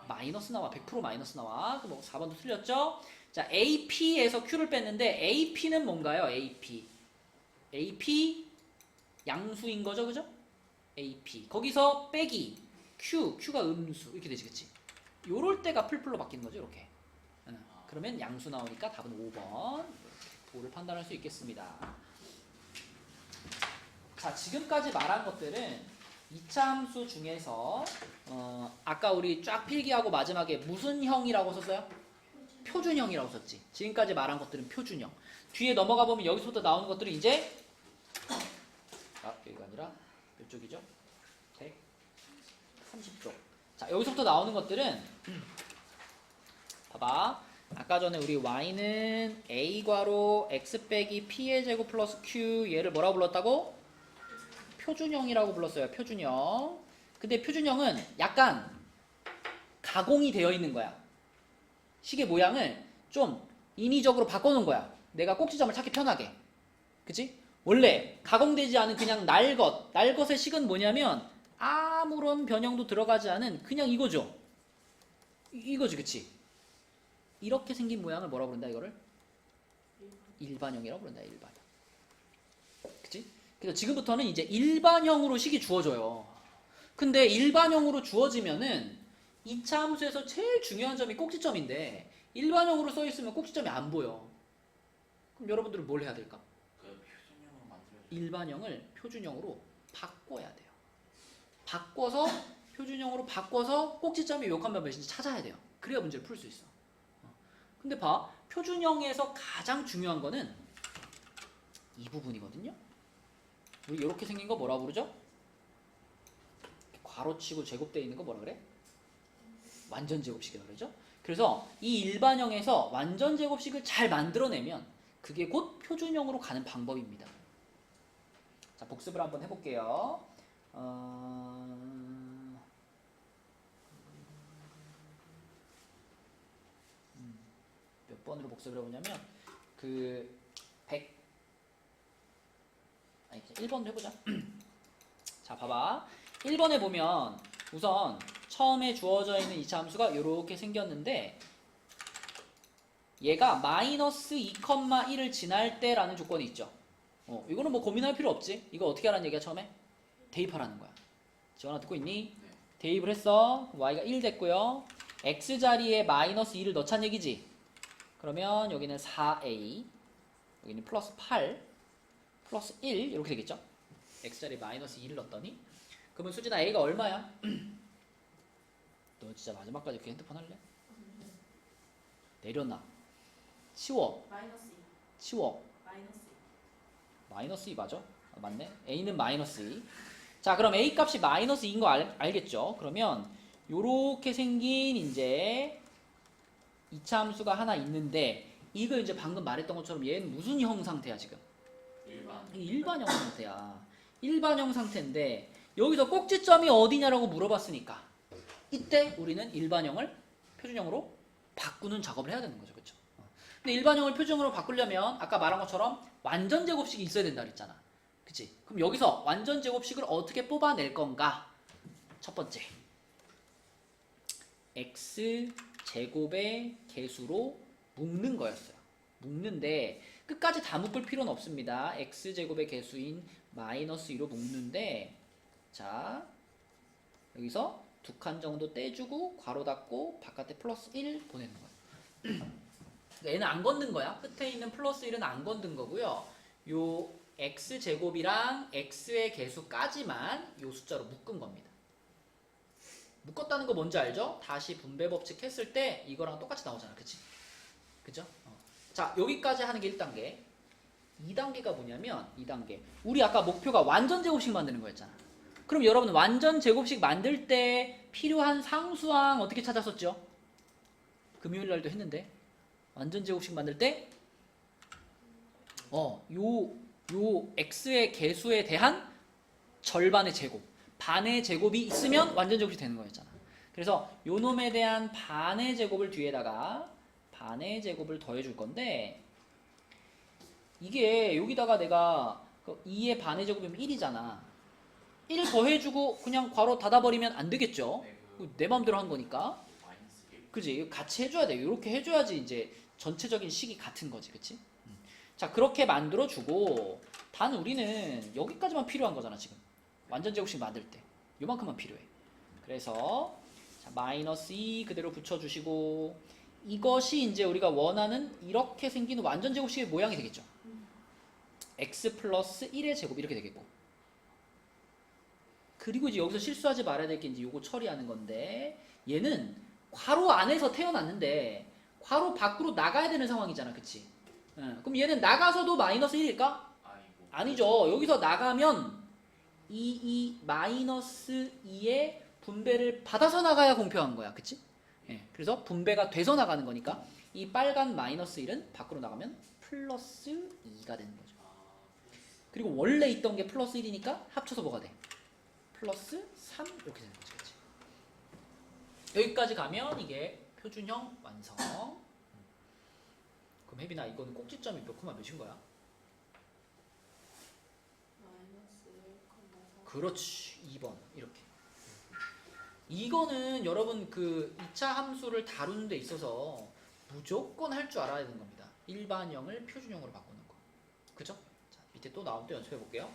[SPEAKER 1] 마이너스 나와. 100% 마이너스 나와. 그럼 4번도 틀렸죠? 자, AP에서 Q를 뺐는데 AP는 뭔가요? AP 양수인 거죠, 그죠? AP 거기서 빼기 Q가 음수 이렇게 되지, 그치? 요럴 때가 풀풀로 바뀌는 거죠, 이렇게. 그러면 양수 나오니까 답은 5번. 보를 판단할 수 있겠습니다. 자, 지금까지 말한 것들은 2차 함수 중에서 아까 우리 쫙 필기하고 마지막에 무슨 형이라고 썼어요? 표준형이라고 썼지. 지금까지 말한 것들은 표준형. 뒤에 넘어가 보면 여기서부터 나오는 것들은 이제 여기가 아니라 몇 쪽이죠? 130쪽. 자, 여기서부터 나오는 것들은 봐봐. 아까 전에 우리 y는 a 괄호 x 빼기 p의 제곱 플러스 q 얘를 뭐라고 불렀다고? 표준형이라고 불렀어요. 표준형. 근데 표준형은 약간 가공이 되어 있는 거야. 식의 모양을 좀 인위적으로 바꿔놓은 거야. 내가 꼭지점을 찾기 편하게. 그치? 원래 가공되지 않은 그냥 날것의 식은 뭐냐면 아무런 변형도 들어가지 않은 그냥 이거죠. 이거지, 그치? 이렇게 생긴 모양을 뭐라고 부른다, 이거를? 일반형이라고 부른다, 일반형. 그치? 그래서 지금부터는 이제 일반형으로 식이 주어져요. 근데 일반형으로 주어지면은 2차 함수에서 제일 중요한 점이 꼭지점인데 일반형으로 써있으면 꼭지점이 안 보여. 그럼 여러분들은 뭘 해야 될까?
[SPEAKER 2] 그 표준형을 만들어야
[SPEAKER 1] 일반형을 표준형으로 바꿔야 돼요. 표준형으로 바꿔서 꼭지점이 몇 칸만 몇인지 찾아야 돼요. 그래야 문제를 풀 수 있어. 근데 봐, 표준형에서 가장 중요한 거는 이 부분이거든요. 우리 이렇게 생긴 거 뭐라 부르죠? 괄호치고 제곱되어 있는 거 뭐라 그래? 완전 제곱식이라고 그러죠. 그래서 이 일반형에서 완전 제곱식을 잘 만들어내면 그게 곧 표준형으로 가는 방법입니다. 자, 복습을 한번 해볼게요. 몇 번으로 복습을 해보냐면 그 1번으로 해보자. 자, 봐봐. 1번에 보면 우선 처음에 주어져 있는 2차 함수가 이렇게 생겼는데 얘가 마이너스 2,1을 지날 때라는 조건이 있죠. 이거는 뭐 고민할 필요 없지. 이거 어떻게 하라는 얘기야, 처음에? 대입하라는 거야. 지원아 듣고 있니?
[SPEAKER 2] 네.
[SPEAKER 1] 대입을 했어. 그럼 y가 1 됐고요. x 자리에 마이너스 2를 넣자는 얘기지. 그러면 여기는 4a, 여기는 플러스 8, 플러스 1 이렇게 되겠죠. x 자리에 마이너스 2를 넣었더니 그러면 수진아 a가 얼마야? 너 진짜 마지막까지 그 핸드폰 할래? 내려놔. 치워.
[SPEAKER 3] 마이너스 2.
[SPEAKER 1] 치워.
[SPEAKER 3] 마이너스 2.
[SPEAKER 1] 마이너스 2 맞아? 맞네. a는 마이너스 2. 자, 그럼 a 값이 마이너스 2인 거 알겠죠? 그러면 요렇게 생긴 이제 2차 함수가 하나 있는데 이거 이제 방금 말했던 것처럼 얘는 무슨 형 상태야 지금?
[SPEAKER 2] 일반.
[SPEAKER 1] 일반형 상태야. 일반형 상태인데 여기서 꼭지점이 어디냐라고 물어봤으니까 이때 우리는 일반형을 표준형으로 바꾸는 작업을 해야 되는 거죠. 그렇죠? 근데 일반형을 표준형으로 바꾸려면 아까 말한 것처럼 완전 제곱식이 있어야 된다 그랬잖아. 그치? 그럼 여기서 완전 제곱식을 어떻게 뽑아낼 건가? 첫 번째, x 제곱의 개수로 묶는 거였어요. 묶는데 끝까지 다 묶을 필요는 없습니다. x 제곱의 개수인 마이너스 2로 묶는데 자 여기서 두 칸 정도 떼주고 괄호 닫고 바깥에 플러스 1 보내는 거예요. 얘는 안 건든 거야. 끝에 있는 플러스 1은 안 건든 거고요. 요 x 제곱이랑 x의 개수까지만 요 숫자로 묶은 겁니다. 묶었다는 거 뭔지 알죠? 다시 분배 법칙 했을 때 이거랑 똑같이 나오잖아. 그치? 그죠? 자, 여기까지 하는 게 1단계. 2단계가 뭐냐면 2단계. 우리 아까 목표가 완전 제곱식 만드는 거였잖아. 그럼 여러분 완전 제곱식 만들 때 필요한 상수항 어떻게 찾았었죠? 금요일 날도 했는데 완전 제곱식 만들 때 요 x의 개수에 대한 절반의 제곱, 반의 제곱이 있으면 완전 제곱이 되는 거였잖아. 그래서 요 놈에 대한 반의 제곱을 뒤에다가 반의 제곱을 더해 줄 건데 이게 여기다가 내가 2의 반의 제곱이면 1이잖아. 1 더해주고 그냥 괄호 닫아버리면 안 되겠죠?
[SPEAKER 2] 네,
[SPEAKER 1] 내 맘대로 한 거니까.
[SPEAKER 2] 마이너스 1.
[SPEAKER 1] 그지? 같이 해줘야 돼. 이렇게 해줘야지 이제 전체적인 식이 같은 거지. 그치? 자, 그렇게 만들어주고 단 우리는 여기까지만 필요한 거잖아 지금. 완전 제곱식 만들 때 요만큼만 필요해. 그래서 자, 마이너스 2 그대로 붙여주시고 이것이 이제 우리가 원하는 이렇게 생긴 완전 제곱식의 모양이 되겠죠. x 플러스 1의 제곱 이렇게 되겠고 그리고 이제 여기서 실수하지 말아야 될 게 이제 요거 처리하는 건데 얘는 괄호 안에서 태어났는데 괄호 밖으로 나가야 되는 상황이잖아. 그치? 그럼 얘는 나가서도 마이너스 1일까?
[SPEAKER 2] 아이고.
[SPEAKER 1] 아니죠. 여기서 나가면 이 마이너스 2의 분배를 받아서 나가야 공평한 거야. 그치? 예, 그래서 분배가 돼서 나가는 거니까 이 빨간 마이너스 1은 밖으로 나가면 플러스 2가 되는 거죠. 그리고 원래 있던 게 플러스 1이니까 합쳐서 뭐가 돼? 플러스 3 이렇게 되는 거지. 그치? 여기까지 가면 이게 표준형 완성. 그럼 혜빈아 이거는 꼭지점이 몇 콤마 몇인 거야?
[SPEAKER 3] 마이너스 1,4.
[SPEAKER 1] 그렇지. 2번 이렇게. 이거는 여러분 그 2차 함수를 다루는 데 있어서 무조건 할 줄 알아야 되는 겁니다. 일반형을 표준형으로 바꾸는 거. 그죠? 자, 밑에 또 나오면 또 연습해 볼게요.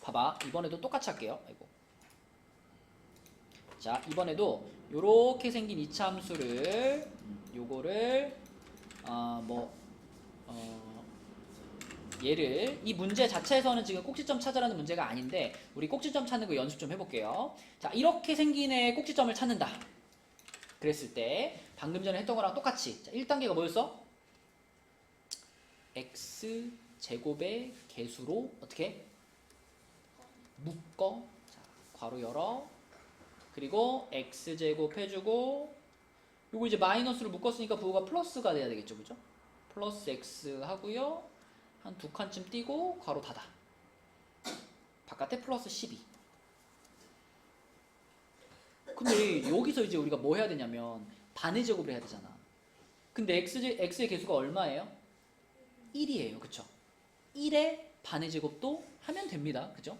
[SPEAKER 1] 봐봐. 이번에도 똑같이 할게요. 아이고. 자, 이번에도 요렇게 생긴 2차 함수를 요거를 얘를 이 문제 자체에서는 지금 꼭지점 찾으라는 문제가 아닌데 우리 꼭지점 찾는 거 연습 좀 해볼게요. 자, 이렇게 생긴 애의 꼭지점을 찾는다. 그랬을 때 방금 전에 했던 거랑 똑같이 자, 1단계가 뭐였어? x 제곱의 개수로 어떻게? 묶어. 자, 괄호 열어. 그리고 x 제곱 해주고 요거 이제 마이너스로 묶었으니까 부호가 플러스가 돼야 되겠죠, 그죠? 플러스 x 하고요. 한 두 칸쯤 띄고 괄호 닫아. 바깥에 플러스 12. 근데 여기서 이제 우리가 뭐 해야 되냐면 반의 제곱을 해야 되잖아. 근데 x의 개수가 얼마예요? 1이에요. 그쵸? 1의 반의 제곱도 하면 됩니다. 그죠?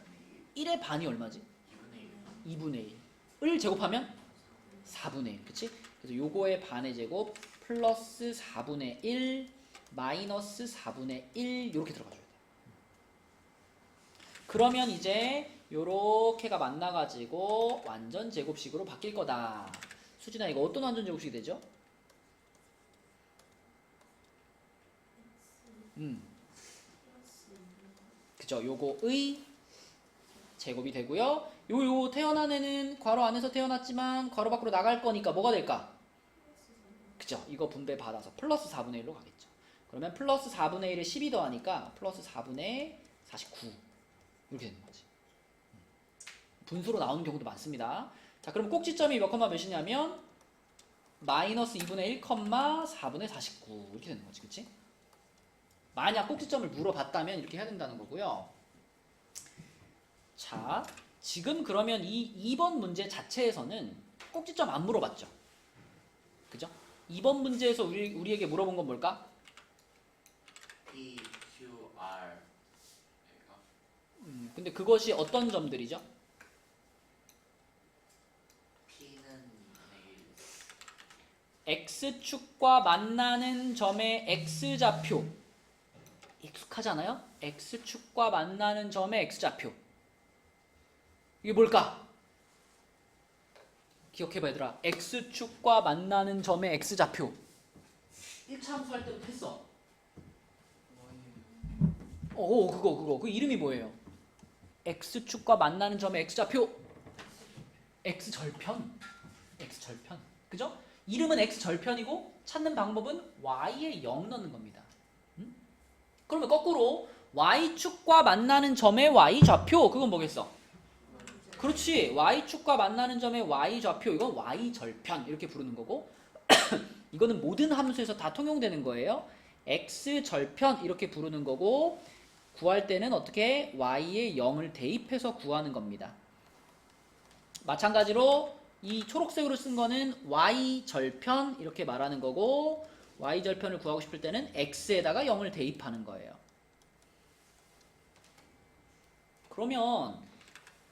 [SPEAKER 1] 1의 반이 얼마지? 2분의 1을 제곱하면 4분의 1. 그치? 그래서 요거의 반의 제곱 플러스 4분의 1 마이너스 4분의 1 요렇게 들어가줘야 돼. 그러면 이제 요렇게가 만나가지고 완전 제곱식으로 바뀔 거다. 수진아 이거 어떤 완전 제곱식이 되죠? 그죠? 요거의 제곱이 되고요. 요 태어난 애는 괄호 안에서 태어났지만 괄호 밖으로 나갈 거니까 뭐가 될까? 그죠? 이거 분배 받아서 플러스 4분의 1로 가겠죠. 그러면 플러스 4분의 1에 12 더하니까 플러스 4분의 49 이렇게 되는 거지. 분수로 나오는 경우도 많습니다. 자, 그럼 꼭지점이 몇 컴마 몇이냐면 마이너스 2분의 1 컴마 4분의 49 이렇게 되는 거지. 그치? 만약 꼭지점을 물어봤다면 이렇게 해야 된다는 거고요. 자, 지금 그러면 이 2번 문제 자체에서는 꼭지점 안 물어봤죠. 그죠? 2번 문제에서 우리에게 물어본 건 뭘까?
[SPEAKER 2] P, Q, R
[SPEAKER 1] 근데 그것이 어떤 점들이죠?
[SPEAKER 2] P는
[SPEAKER 1] X축과 만나는 점의 X좌표 익숙하잖아요? X축과 만나는 점의 X좌표 이게 뭘까? 기억해봐 얘들아. X축과 만나는 점의 X좌표 1차 함수 할 때부터 했어. 그거 그 이름이 뭐예요? X축과 만나는 점의 X좌표 X절편 그죠? 이름은 X절편이고 찾는 방법은 Y에 0 넣는 겁니다. 그러면 거꾸로 Y축과 만나는 점의 Y좌표 그건 뭐겠어? 그렇지. Y축과 만나는 점의 Y좌표 이건 Y절편 이렇게 부르는 거고 이거는 모든 함수에서 다 통용되는 거예요. X절편 이렇게 부르는 거고 구할 때는 어떻게 Y에 0을 대입해서 구하는 겁니다. 마찬가지로 이 초록색으로 쓴 거는 Y절편 이렇게 말하는 거고 Y절편을 구하고 싶을 때는 X에다가 0을 대입하는 거예요. 그러면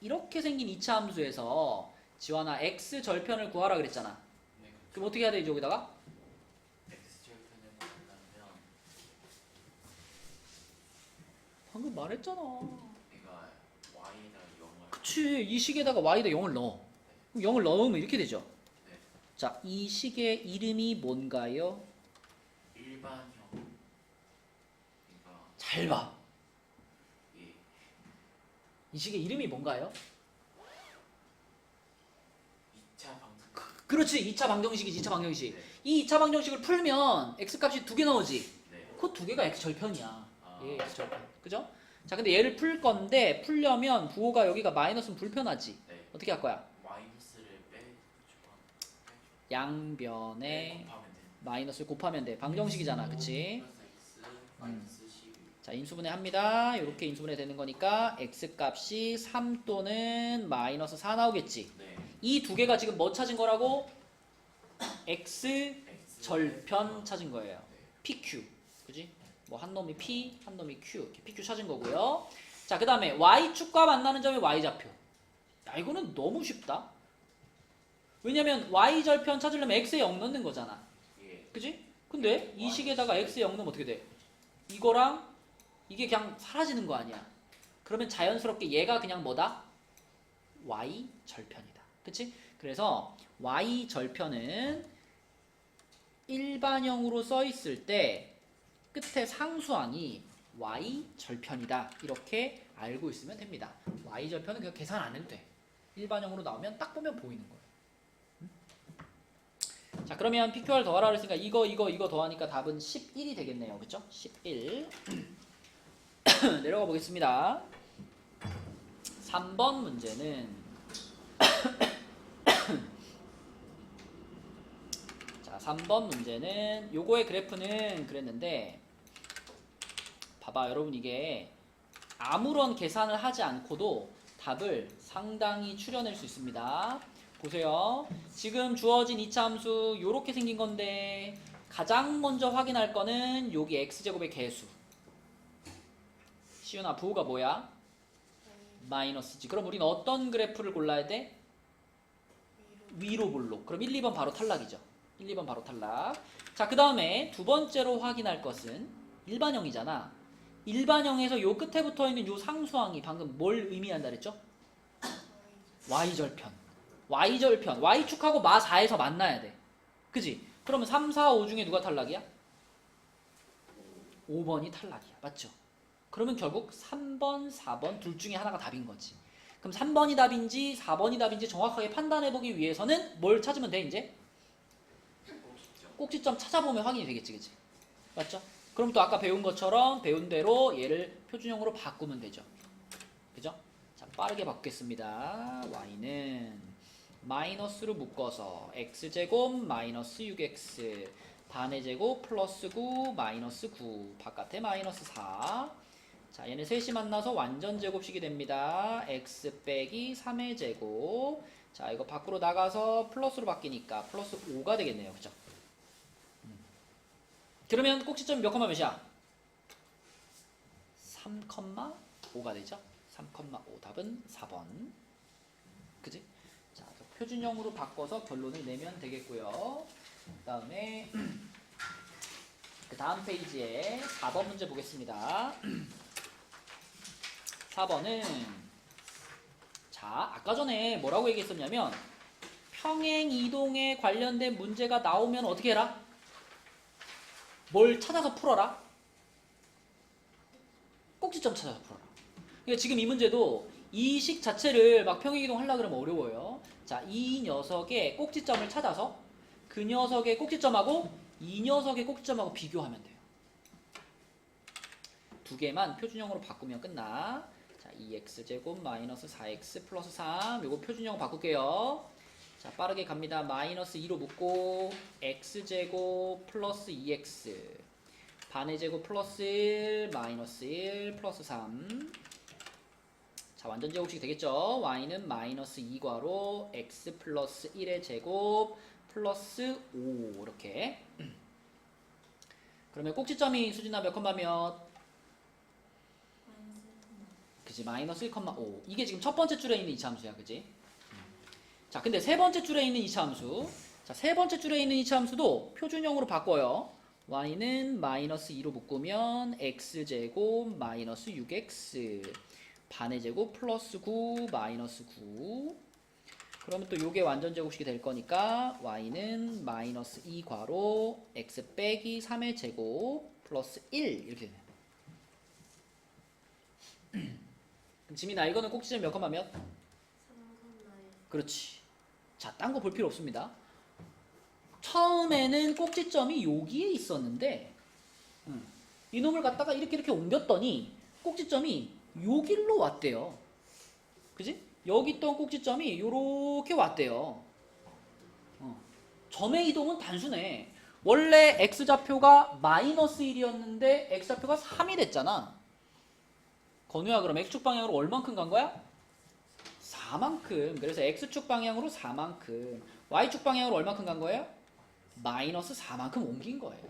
[SPEAKER 1] 이렇게 생긴 2차 함수에서 지원아 X절편을 구하라 그랬잖아.
[SPEAKER 2] 네,
[SPEAKER 1] 그럼 어떻게 해야 되지 여기다가?
[SPEAKER 2] X절편을 구한다면
[SPEAKER 1] 방금 말했잖아.
[SPEAKER 2] 얘가 Y에다가 0을
[SPEAKER 1] 그치. 이 식에다가 Y에다 0을 넣어. 그럼 0을 넣으면 이렇게 되죠.
[SPEAKER 2] 네.
[SPEAKER 1] 자, 이 식의 이름이 뭔가요?
[SPEAKER 2] 일반형 그러니까
[SPEAKER 1] 잘 봐.
[SPEAKER 2] 예,
[SPEAKER 1] 이 식의 이름이 뭔가요?
[SPEAKER 2] 2차 방정
[SPEAKER 1] 그렇지. 2차 방정식이지. 2차 방정식.
[SPEAKER 2] 네.
[SPEAKER 1] 이 2차 방정식을 풀면 X값이 2개 나오지.
[SPEAKER 2] 네.
[SPEAKER 1] 그 2개가 X절편이야.
[SPEAKER 2] 아.
[SPEAKER 1] 예, X절편. 그죠? 자, 근데 얘를 풀 건데 풀려면 부호가 여기가 마이너스는 불편하지.
[SPEAKER 2] 네.
[SPEAKER 1] 어떻게 할 거야?
[SPEAKER 2] 마이너스를 빼
[SPEAKER 1] 양변에
[SPEAKER 2] 곱하면 되는
[SPEAKER 1] 마이너스를 곱하면 돼. 방정식이잖아. 그치?
[SPEAKER 2] 플러스 x 마이너스 12.
[SPEAKER 1] 자, 인수분해 합니다. 이렇게 인수분해 되는 거니까 x 값이 3 또는 마이너스 4 나오겠지.
[SPEAKER 2] 네.
[SPEAKER 1] 이 두 개가 지금 뭐 찾은 거라고? x
[SPEAKER 2] x
[SPEAKER 1] 절편 찾은 거예요.
[SPEAKER 2] 네.
[SPEAKER 1] PQ. 그지? 뭐 한 놈이 P, 한 놈이 Q. 이렇게 PQ 찾은 거고요. 자, 그 다음에 Y축과 만나는 점의 Y좌표. 야, 이거는 너무 쉽다. 왜냐면 Y절편 찾으려면 X에 0 넣는 거잖아.
[SPEAKER 2] 예.
[SPEAKER 1] 그지? 근데 이 식에다가 X에 0 넣으면 어떻게 돼? 이거랑 이게 그냥 사라지는 거 아니야. 그러면 자연스럽게 얘가 그냥 뭐다? Y절편이다. 그치? 그래서 Y절편은 일반형으로 써 있을 때 끝에 상수항이 Y절편이다. 이렇게 알고 있으면 됩니다. Y절편은 그냥 계산 안 해도 돼. 일반형으로 나오면 딱 보면 보이는 거예요. 자, 그러면 PQR 더하라 그랬으니까 이거 더하니까 답은 11이 되겠네요. 그쵸? 11. 내려가 보겠습니다. 3번 문제는 자, 3번 문제는 요거의 그래프는 그랬는데 봐봐 여러분, 이게 아무런 계산을 하지 않고도 답을 상당히 추려낼 수 있습니다. 보세요. 지금 주어진 이차함수 요렇게 생긴 건데 가장 먼저 확인할 거는 여기 x제곱의 개수. 시윤아, 부호가 뭐야? 마이너스지. 그럼 우리는 어떤 그래프를 골라야 돼? 위로 볼록. 그럼 1, 2번 바로 탈락이죠. 1, 2번 바로 탈락. 자, 그 다음에 두 번째로 확인할 것은 일반형이잖아. 일반형에서 요 끝에 붙어있는 요 상수항이 방금 뭘 의미한다 그랬죠? Y절편. Y절편. Y축하고 마 4에서 만나야 돼. 그지? 그러면 3, 4, 5 중에 누가 탈락이야? 5번이 탈락이야. 맞죠? 그러면 결국 3번, 4번 둘 중에 하나가 답인 거지. 그럼 3번이 답인지 4번이 답인지 정확하게 판단해보기 위해서는 뭘 찾으면 돼 이제? 꼭지점 찾아보면 확인이 되겠지. 그치? 맞죠? 그럼 또 아까 배운 것처럼 배운 대로 얘를 표준형으로 바꾸면 되죠. 그죠? 자, 빠르게 바꾸겠습니다. y는 마이너스로 묶어서 x제곱 마이너스 6x 반의 제곱 플러스 9 마이너스 9 바깥에 마이너스 4. 자, 얘네 셋이 만나서 완전 제곱식이 됩니다. x 빼기 3의 제곱. 자, 이거 밖으로 나가서 플러스로 바뀌니까 플러스 5가 되겠네요. 그죠? 그러면 꼭지점이 몇 컴마 몇이야? 3,5가 되죠? 3,5. 답은 4번. 그지? 자, 표준형으로 바꿔서 결론을 내면 되겠고요. 그 다음에 그 다음 페이지에 4번 문제 보겠습니다. 4번은 자, 아까 전에 뭐라고 얘기했었냐면 평행 이동에 관련된 문제가 나오면 어떻게 해라? 뭘 찾아서 풀어라? 꼭지점 찾아서 풀어라. 그러니까 지금 이 문제도 이 식 자체를 막 평행이동 하려고 그러면 어려워요. 자, 이 녀석의 꼭지점을 찾아서 그 녀석의 꼭지점하고 이 녀석의 꼭지점하고 비교하면 돼요. 두 개만 표준형으로 바꾸면 끝나. 자, 2x제곱 마이너스 4x 플러스 3 요거 표준형 바꿀게요. 자, 빠르게 갑니다. 마이너스 2로 묶고 x제곱 플러스 2x 반의 제곱 플러스 1 마이너스 1 플러스 3. 자, 완전 제곱식이 되겠죠. y는 마이너스 2괄호 x 플러스 1의 제곱 플러스 5 이렇게. 그러면 꼭지점이 수진아 몇 컴마 몇? 그지? 마이너스 1,5. 이게 지금 첫 번째 줄에 있는 이차함수야. 그지? 자, 근데 세 번째 줄에 있는 이차함수. 자, 세 번째 줄에 있는 이차함수도 표준형으로 바꿔요. y는 마이너스 2로 묶으면 x제곱 마이너스 6x 반의 제곱 플러스 9 마이너스 9. 그러면 또 요게 완전 제곱식이 될 거니까 y는 마이너스 2 괄호 x 빼기 3의 제곱 플러스 1 이렇게 되네요. 그럼 지민아, 이거는 꼭지점 몇 컴마 몇?
[SPEAKER 3] 3,1.
[SPEAKER 1] 그렇지. 자, 딴 거 볼 필요 없습니다. 처음에는 꼭지점이 여기에 있었는데 이놈을 갖다가 이렇게 옮겼더니 꼭지점이 요 길로 왔대요. 그지? 여기 있던 꼭지점이 요렇게 왔대요. 점의 이동은 단순해. 원래 x좌표가 마이너스 1이었는데 x좌표가 3이 됐잖아. 건우야, 그럼 x축 방향으로 얼만큼 간 거야? 4만큼. 그래서 x축 방향으로 4만큼. y축 방향으로 얼만큼 간 거예요? 마이너스 4만큼 옮긴 거예요.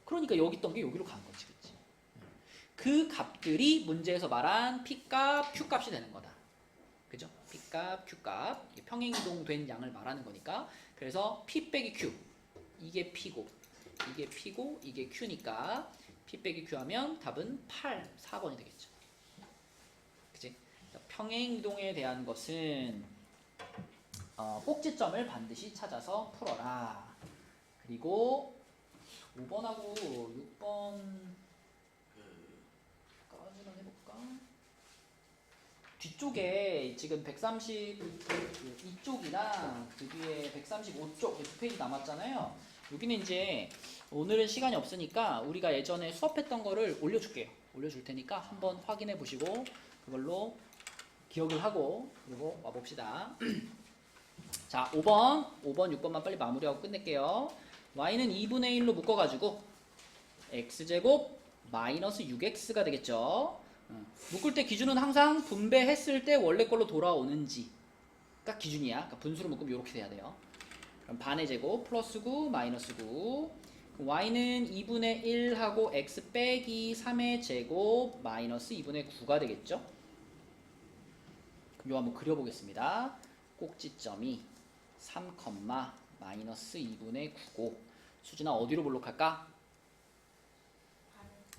[SPEAKER 1] 그러니까 여기 있던 게 여기로 간 거지. 그치? 그 값들이 문제에서 말한 P값, Q값이 되는 거다. 그죠? P값, Q값. 이게 평행이동된 양을 말하는 거니까. 그래서 P 빼기 Q. 이게 P고, 이게 P고, 이게 Q니까 P 빼기 Q 하면 답은 8, 4번이 되겠죠. 그치? 평행이동에 대한 것은 꼭지점을 반드시 찾아서 풀어라. 그리고 5번하고 6번 까지만 해볼까? 뒤쪽에 지금 130 이쪽이랑 그 뒤에 135쪽 두 페이지 남았잖아요. 여기는 이제 오늘은 시간이 없으니까 우리가 예전에 수업했던 거를 올려줄게요. 올려줄 테니까 한번 확인해 보시고 그걸로 기억을 하고 그리고 와봅시다. 자, 5번, 6번만 빨리 마무리하고 끝낼게요. y는 2분의 1로 묶어가지고 x제곱 마이너스 6x가 되겠죠. 묶을 때 기준은 항상 분배했을 때 원래 걸로 돌아오는지가 기준이야. 그러니까 분수로 묶으면 이렇게 돼야 돼요. 그럼 반의 제곱 플러스 9 마이너스 9. 그럼 y는 2분의 1하고 x 빼기 3의 제곱 마이너스 2분의 9가 되겠죠. 그럼 이거 한번 그려보겠습니다. 꼭지점이 3, 마이너스 2분의 9고 수진아 어디로 블록할까?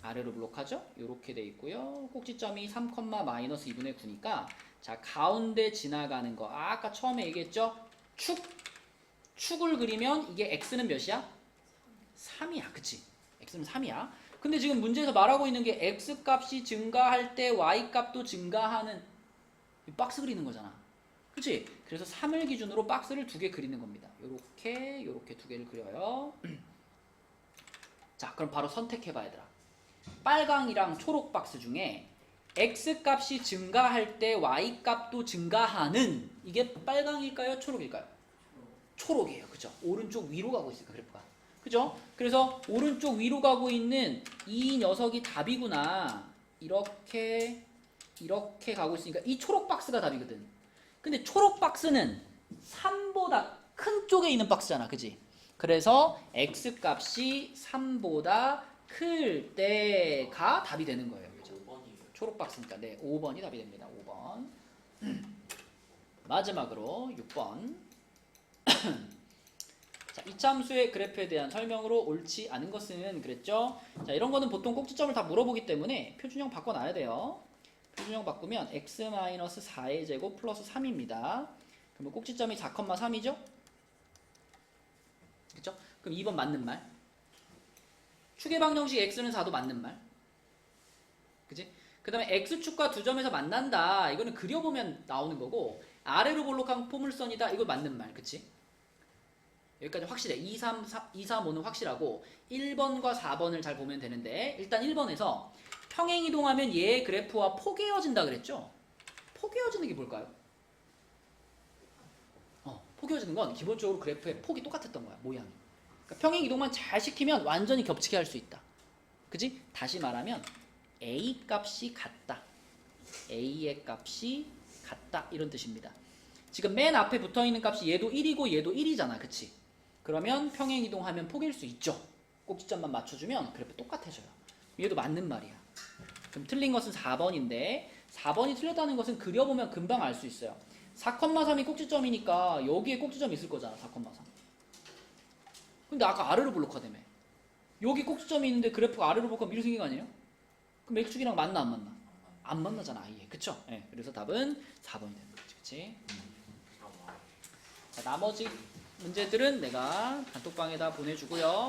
[SPEAKER 1] 아래로 블록하죠? 이렇게 돼 있고요. 꼭지점이 3, 마이너스 2분의 9니까 자 가운데 지나가는 거 아까 처음에 얘기했죠? 축을 그리면 이게 x는 몇이야? 3이야. 그치? x는 3이야. 근데 지금 문제에서 말하고 있는 게 x 값이 증가할 때 y 값도 증가하는 박스 그리는 거잖아. 그치? 그래서 3을 기준으로 박스를 2개 그리는 겁니다. 요렇게 2개를 그려요. 자, 그럼 바로 선택해봐 얘들아. 빨강이랑 초록 박스 중에 x 값이 증가할 때 y 값도 증가하는 이게 빨강일까요? 초록일까요? 초록이에요. 그죠? 오른쪽 위로 가고 있으니까 그래프가. 그죠? 그래서 오른쪽 위로 가고 있는 이 녀석이 답이구나. 이렇게 가고 있으니까 이 초록 박스가 답이거든. 근데 초록 박스는 3보다 큰 쪽에 있는 박스잖아. 그지? 그래서 x 값이 3보다 클 때가 답이 되는 거예요. 그죠?
[SPEAKER 2] 5번이에요.
[SPEAKER 1] 초록 박스니까 네, 5번이 답이 됩니다. 5번. 마지막으로 6번. 자, 이차함수의 그래프에 대한 설명으로 옳지 않은 것은 그랬죠? 자, 이런 거는 보통 꼭지점을 다 물어보기 때문에 표준형 바꿔놔야 돼요. 표준형 바꾸면 x-4의 제곱 플러스 3입니다. 그러면 꼭지점이 4,3이죠? 그쵸? 그럼 2번 맞는 말. 축의 방정식 x는 4도 맞는 말. 그치? 그 다음에 x축과 두 점에서 만난다. 이거는 그려보면 나오는 거고 아래로 볼록한 포물선이다. 이거 맞는 말. 그치? 여기까지 확실해. 2, 3, 5는 확실하고 1번과 4번을 잘 보면 되는데 일단 1번에서 평행이동하면 얘의 그래프와 포개어진다 그랬죠? 포개어지는 게 뭘까요? 포개어지는 건 기본적으로 그래프의 폭이 똑같았던 거야. 모양이. 그러니까 평행이동만 잘 시키면 완전히 겹치게 할 수 있다. 그지? 다시 말하면 A 값이 같다. A의 값이 같다. 이런 뜻입니다. 지금 맨 앞에 붙어있는 값이 얘도 1이고 얘도 1이잖아. 그치? 그러면 평행이동하면 포개일 수 있죠. 꼭지점만 맞춰주면 그래프 똑같아져요. 얘도 맞는 말이야. 그럼 틀린 것은 4번인데 4번이 틀렸다는 것은 그려보면 금방 알 수 있어요. 4,3이 꼭지점이니까 여기에 꼭지점이 있을 거잖아. 4,3. 근데 아까 아래로 블록하다며. 여기 꼭지점이 있는데 그래프가 아래로 블록하면 이렇게 생긴 거 아니에요? 그럼 X축이랑 맞나 안 맞나? 안 만나잖아 아예. 그쵸? 네, 그래서 답은 4번이 되는 거지. 그치? 자, 나머지 문제들은 내가 단톡방에다 보내주고요.